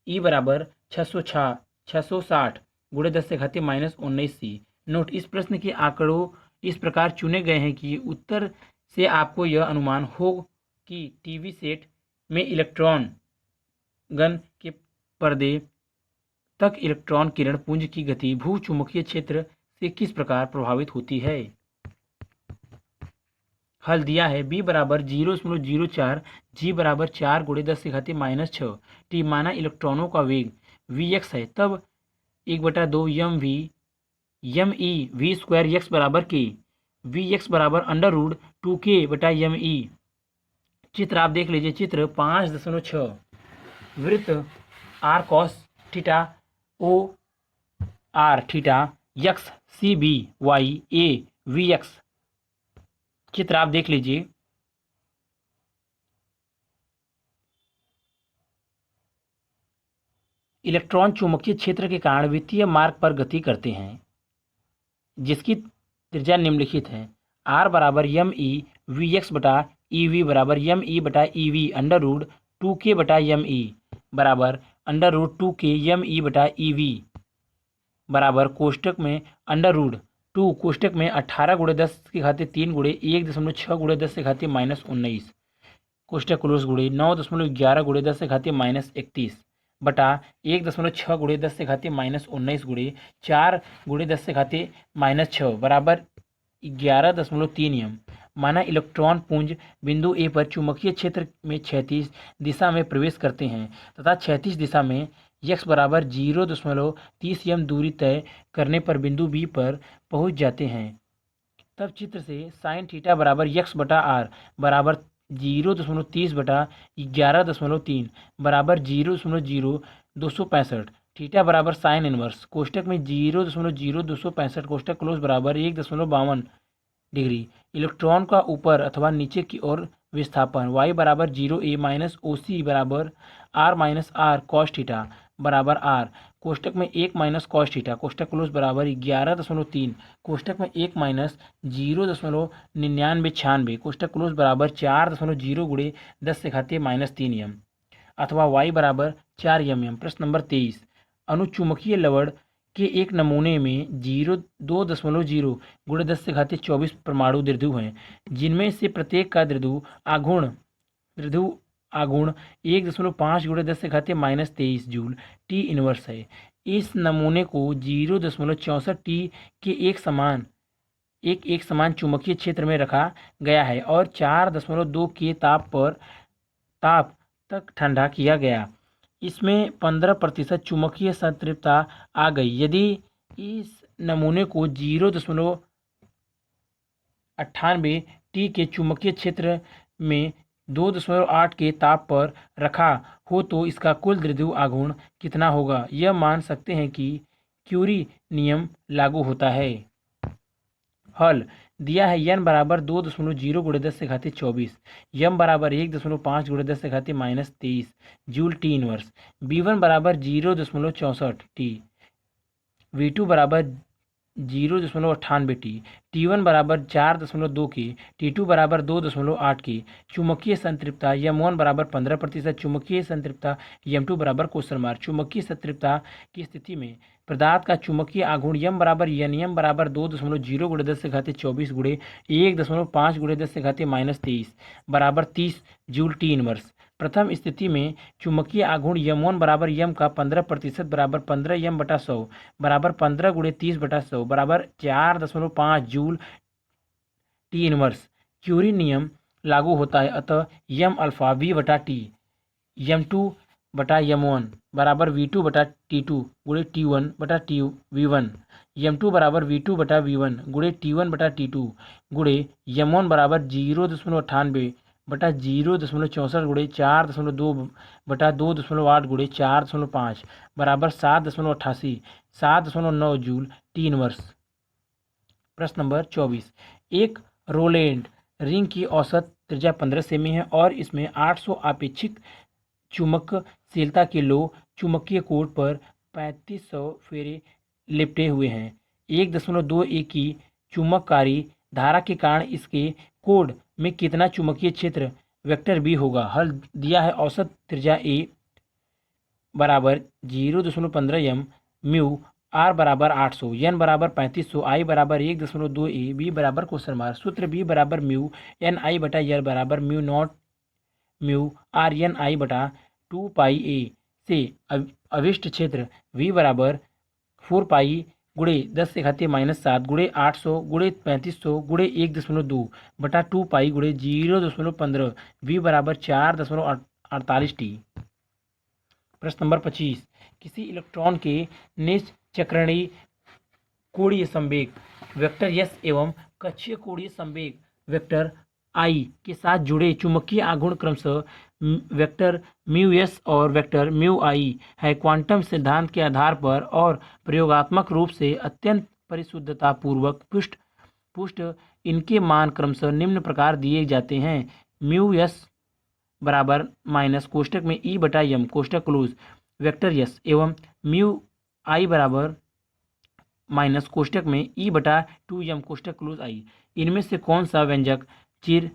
ई बराबर 660 गुणे 10 से घातीय -19 सी। नोट, इस प्रश्न के आंकड़ों इस प्रकार चुने गए हैं कि उत्तर से आपको यह अनुमान हो कि टीवी सेट में इलेक्ट्रॉन गन के पर्दे तक इलेक्ट्रॉन किरण पुंज की गति भू चुंबकीय क्षेत्र से किस प्रकार प्रभावित होती है। हल दिया है। बी बराबर 0.04 जी बराबर 4 गुणे 10 से घातीय -6 टी। माना इलेक्ट्रॉनों का वेग Vx है, तब 1/2 यम ई वी स्क्वायर यक्स बराबर के। Vx बराबर √2k बटा यम ई। चित्र आप देख लीजिए। चित्र 5.6 वृत्त R cos theta O R theta X C B Y A V X. चित्र आप देख लीजिए। इलेक्ट्रॉन चुंबकीय क्षेत्र के कारण वृत्तीय मार्ग पर गति करते हैं जिसकी त्रिज्या निम्नलिखित है। आर बराबर यम ई वी एक्स बटा ई वी बराबर यम ई बटा ई वी √2k बटा यम ई बराबर √2k यम ई बटा ई वी बराबर कोष्टक में √2 कोष्टक में 18 गुणे 10 की घातीय 3 गुणे 1.6 गुणे 10 से घातीय -19 कोष्टक क्लोज गुणे 9.11 गुणे 10 से घातीय -31 बटा 1.6 गुणे 10 से घातीय -19 गुणे 4 गुणे 10 से घातीय -6 बराबर 11.3 यम। माना इलेक्ट्रॉन पुंज बिंदु ए पर चुंबकीय क्षेत्र में क्षैतिज दिशा में प्रवेश करते हैं तथा क्षैतिज दिशा में x बराबर 0.30 यम दूरी तय करने पर बिंदु बी पर पहुंच जाते हैं। तब चित्र से साइन थीटा बराबर x बटा आर बराबर 0.30 बटा 11.3 बराबर 0.0265 थीटा बराबर साइन इनवर्स कोष्टक में 0.0265 कोष्टक क्लोज बराबर 1.52 डिग्री। इलेक्ट्रॉन का ऊपर अथवा नीचे की ओर विस्थापन y बराबर 0a माइनस ओ सी बराबर r माइनस आर कॉस थीटा बराबर r कोष्टक में 1 माइनस कॉस थीटा कोष्टक क्लोज बराबर 11.3 कोष्टक में 1 माइनस 0.9996 कोष्टक क्लोज बराबर 4.0 गुणे 10 से घातीय -3 यम अथवा y बराबर 4 यम। प्रश्न नंबर 23, अनुचुंबकीय लवण के एक नमूने में 2.0 गुणे 10 से घातीय 24 परमाणु द्विध्रुव हैं जिनमें से प्रत्येक का द्विध्रुव आघूर्ण 1.5 गुणे 10 से घातीय -23 जूल टी इनवर्स है। इस नमूने को 0.64 टी के एक समान चुंबकीय क्षेत्र में रखा गया है और 4.2 के ताप तक ठंडा किया गया। इसमें 15% चुंबकीय संतृप्तता आ गई। यदि इस नमूने को 0.98 टी के चुंबकीय क्षेत्र में 2.8 के ताप पर रखा हो तो इसका कुल द्विध्रुव आघूर्ण कितना होगा। यह मान सकते हैं कि क्यूरी नियम लागू होता है। हल दिया है। n बराबर 2.0 गुणे 10 से घातीय 24 यम बराबर 1.5 गुणे 10 से घातीय -23 जूल टी इनवर्स। b1 बराबर 0.64 टी। v2 बराबर 0.98 T1 बराबर 4.2 की, T2 बराबर 2.8 की। चुंबकीय संतृप्तता M1 बराबर 15%, चुंबकीय संतृप्तता M2 बराबर क्वेश्चन मार्क। चुंबकीय संतृप्तता की स्थिति में पदार्थ का चुंबकीय आघूर्ण M बराबर N बराबर 2.0 गुणे 10 से घातीय 24 गुणे 1.5 गुणे 10 से घातीय -23 बराबर 30 जूल टी इनवर्स। प्रथम स्थिति में चुंबकीय आघूर्ण M1 बराबर M का 15% बराबर 15 M बटा 100 बराबर 15 गुणे 30 बटा 100 बराबर 4.5 जूल टी इनवर्स। क्यूरी नियम लागू होता है, अतः M अल्फा V बटा T M2 बटा M1 बराबर V2 बटा T2 गुणे T1 बटा V1। M2 बराबर V2 बटा V1 गुणे T1 बटा T2 गुणे M1 बराबर 0.98 बटा 0.64 गुणे 4.2 बटा 2.8 गुणे 4.5 बराबर 7.88 7.9 जूल टी इनवर्स। प्रश्न नंबर 24। एक रोलैंड रिंग की औसत त्रिज्या 15 सेमी है और इसमें 800 आपेक्षिक चुंबकशीलता के लो चुंबकीय कोड पर 3500 फेरे लिपटे हुए हैं। 1.21 की चुंबककारी धारा के कारण इसके कोड में कितना चुंबकीय क्षेत्र वेक्टर बी होगा। हल दिया है। औसत त्रिज्या ए बराबर 0.15 m, म्यू आर बराबर 800, एन बराबर 3500, आई बराबर 1.2 ए, बी बराबर क्वेश्चन मार्क। सूत्र बी बराबर म्यू एन आई बटा एल बराबर mu naught mu R N I बटा 2 पाई ए से अविष्ट क्षेत्र वी बराबर 4 पाई गुणे 10 से घातीय -7 गुणे 800 गुणे 3500 गुणे 1.2 बटा 2 पाई गुणे 0.15 वी बराबर 4.48 टी। प्रश्न नंबर 25। किसी इलेक्ट्रॉन के निश्चक्रणीय कोणीय संवेग वेक्टर एस एवं कक्षीय कोणीय संवेग वेक्टर आई के साथ जुड़े चुंबकीय आघूर्ण क्रमशः वेक्टर म्यू एस और वेक्टर म्यू आई है। क्वांटम सिद्धांत के आधार पर और प्रयोगात्मक रूप से अत्यंत परिशुद्धता पूर्वक पुष्ट इनके मान क्रमशः निम्न प्रकार दिए जाते हैं। म्यू एस बराबर माइनस कोष्टक में ई बटा एम कोष्टक क्लोज वेक्टर एस एवं म्यू आई बराबर माइनस कोष्टक में ई बटा 2m कोष्टक क्लोज आई। इनमें से कौन सा व्यंजक चिर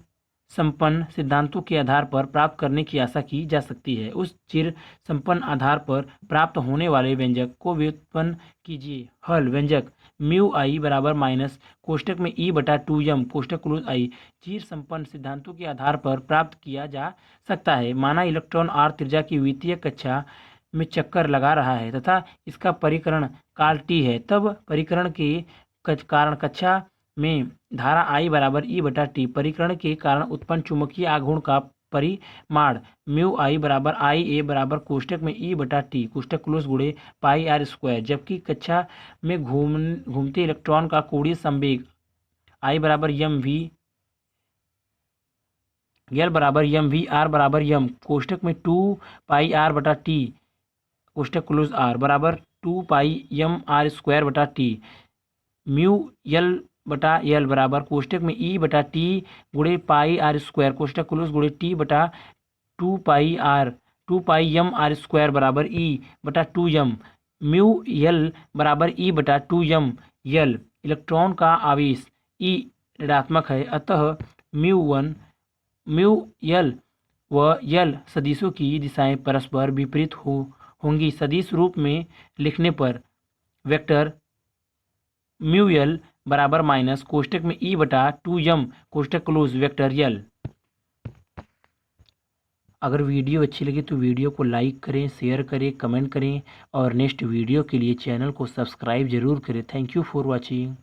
संपन्न सिद्धांतों के आधार पर प्राप्त करने की आशा की जा सकती है। उस चिर संपन्न आधार पर प्राप्त होने वाले व्यंजक को व्युत्पन्न कीजिए। हल व्यंजक म्यू आई बराबर माइनस कोष्टक में ई बटा 2m कोष्टक क्लोज आई चिर संपन्न सिद्धांतों के आधार पर प्राप्त किया जा सकता है। माना इलेक्ट्रॉन r त्रिज्या की वित्तीय कक्षा में चक्कर लगा रहा है तथा इसका परिकरण काल t है, तब परिकरण के कारण कक्षा में धारा I बराबर E बटा टी। परिकरण के कारण उत्पन्न चुंबकीय आघूर्ण का परिमाण म्यू आई बराबर आई ए बराबर कोष्टक में E बटा टी कोष्टक क्लोज गुणे पाई आर स्क्वायर। जबकि कक्षा में घूमते इलेक्ट्रॉन का कोणीय संवेग I बराबर एम वी एल बराबर एम वी आर बराबर एम कोष्टक में 2 पाई आर बटा टी कोष्टक क्लोज आर बराबर 2 पाई एम आर स्क्वायर बटा टी। म्यू एल बटा एल बराबर कोष्टक में ई बटा टी गुणे पाई आर स्क्वायर कोष्टक क्लोज गुणे टी बटा 2 पाई एम आर स्क्वायर बराबर ई बटा 2m। म्यू एल बराबर ई बटा 2m एल। इलेक्ट्रॉन का आवेश ई ऋणात्मक है, अतः म्यू एल व एल सदिशों की दिशाएं परस्पर विपरीत होंगी। सदिश रूप में लिखने पर वेक्टर म्यू एल बराबर माइनस कोष्टक में ई बटा 2m कोष्टक क्लोज वेक्टर एल। अगर वीडियो अच्छी लगी तो वीडियो को लाइक करें, शेयर करें, कमेंट करें और नेक्स्ट वीडियो के लिए चैनल को सब्सक्राइब जरूर करें। Thank you for watching.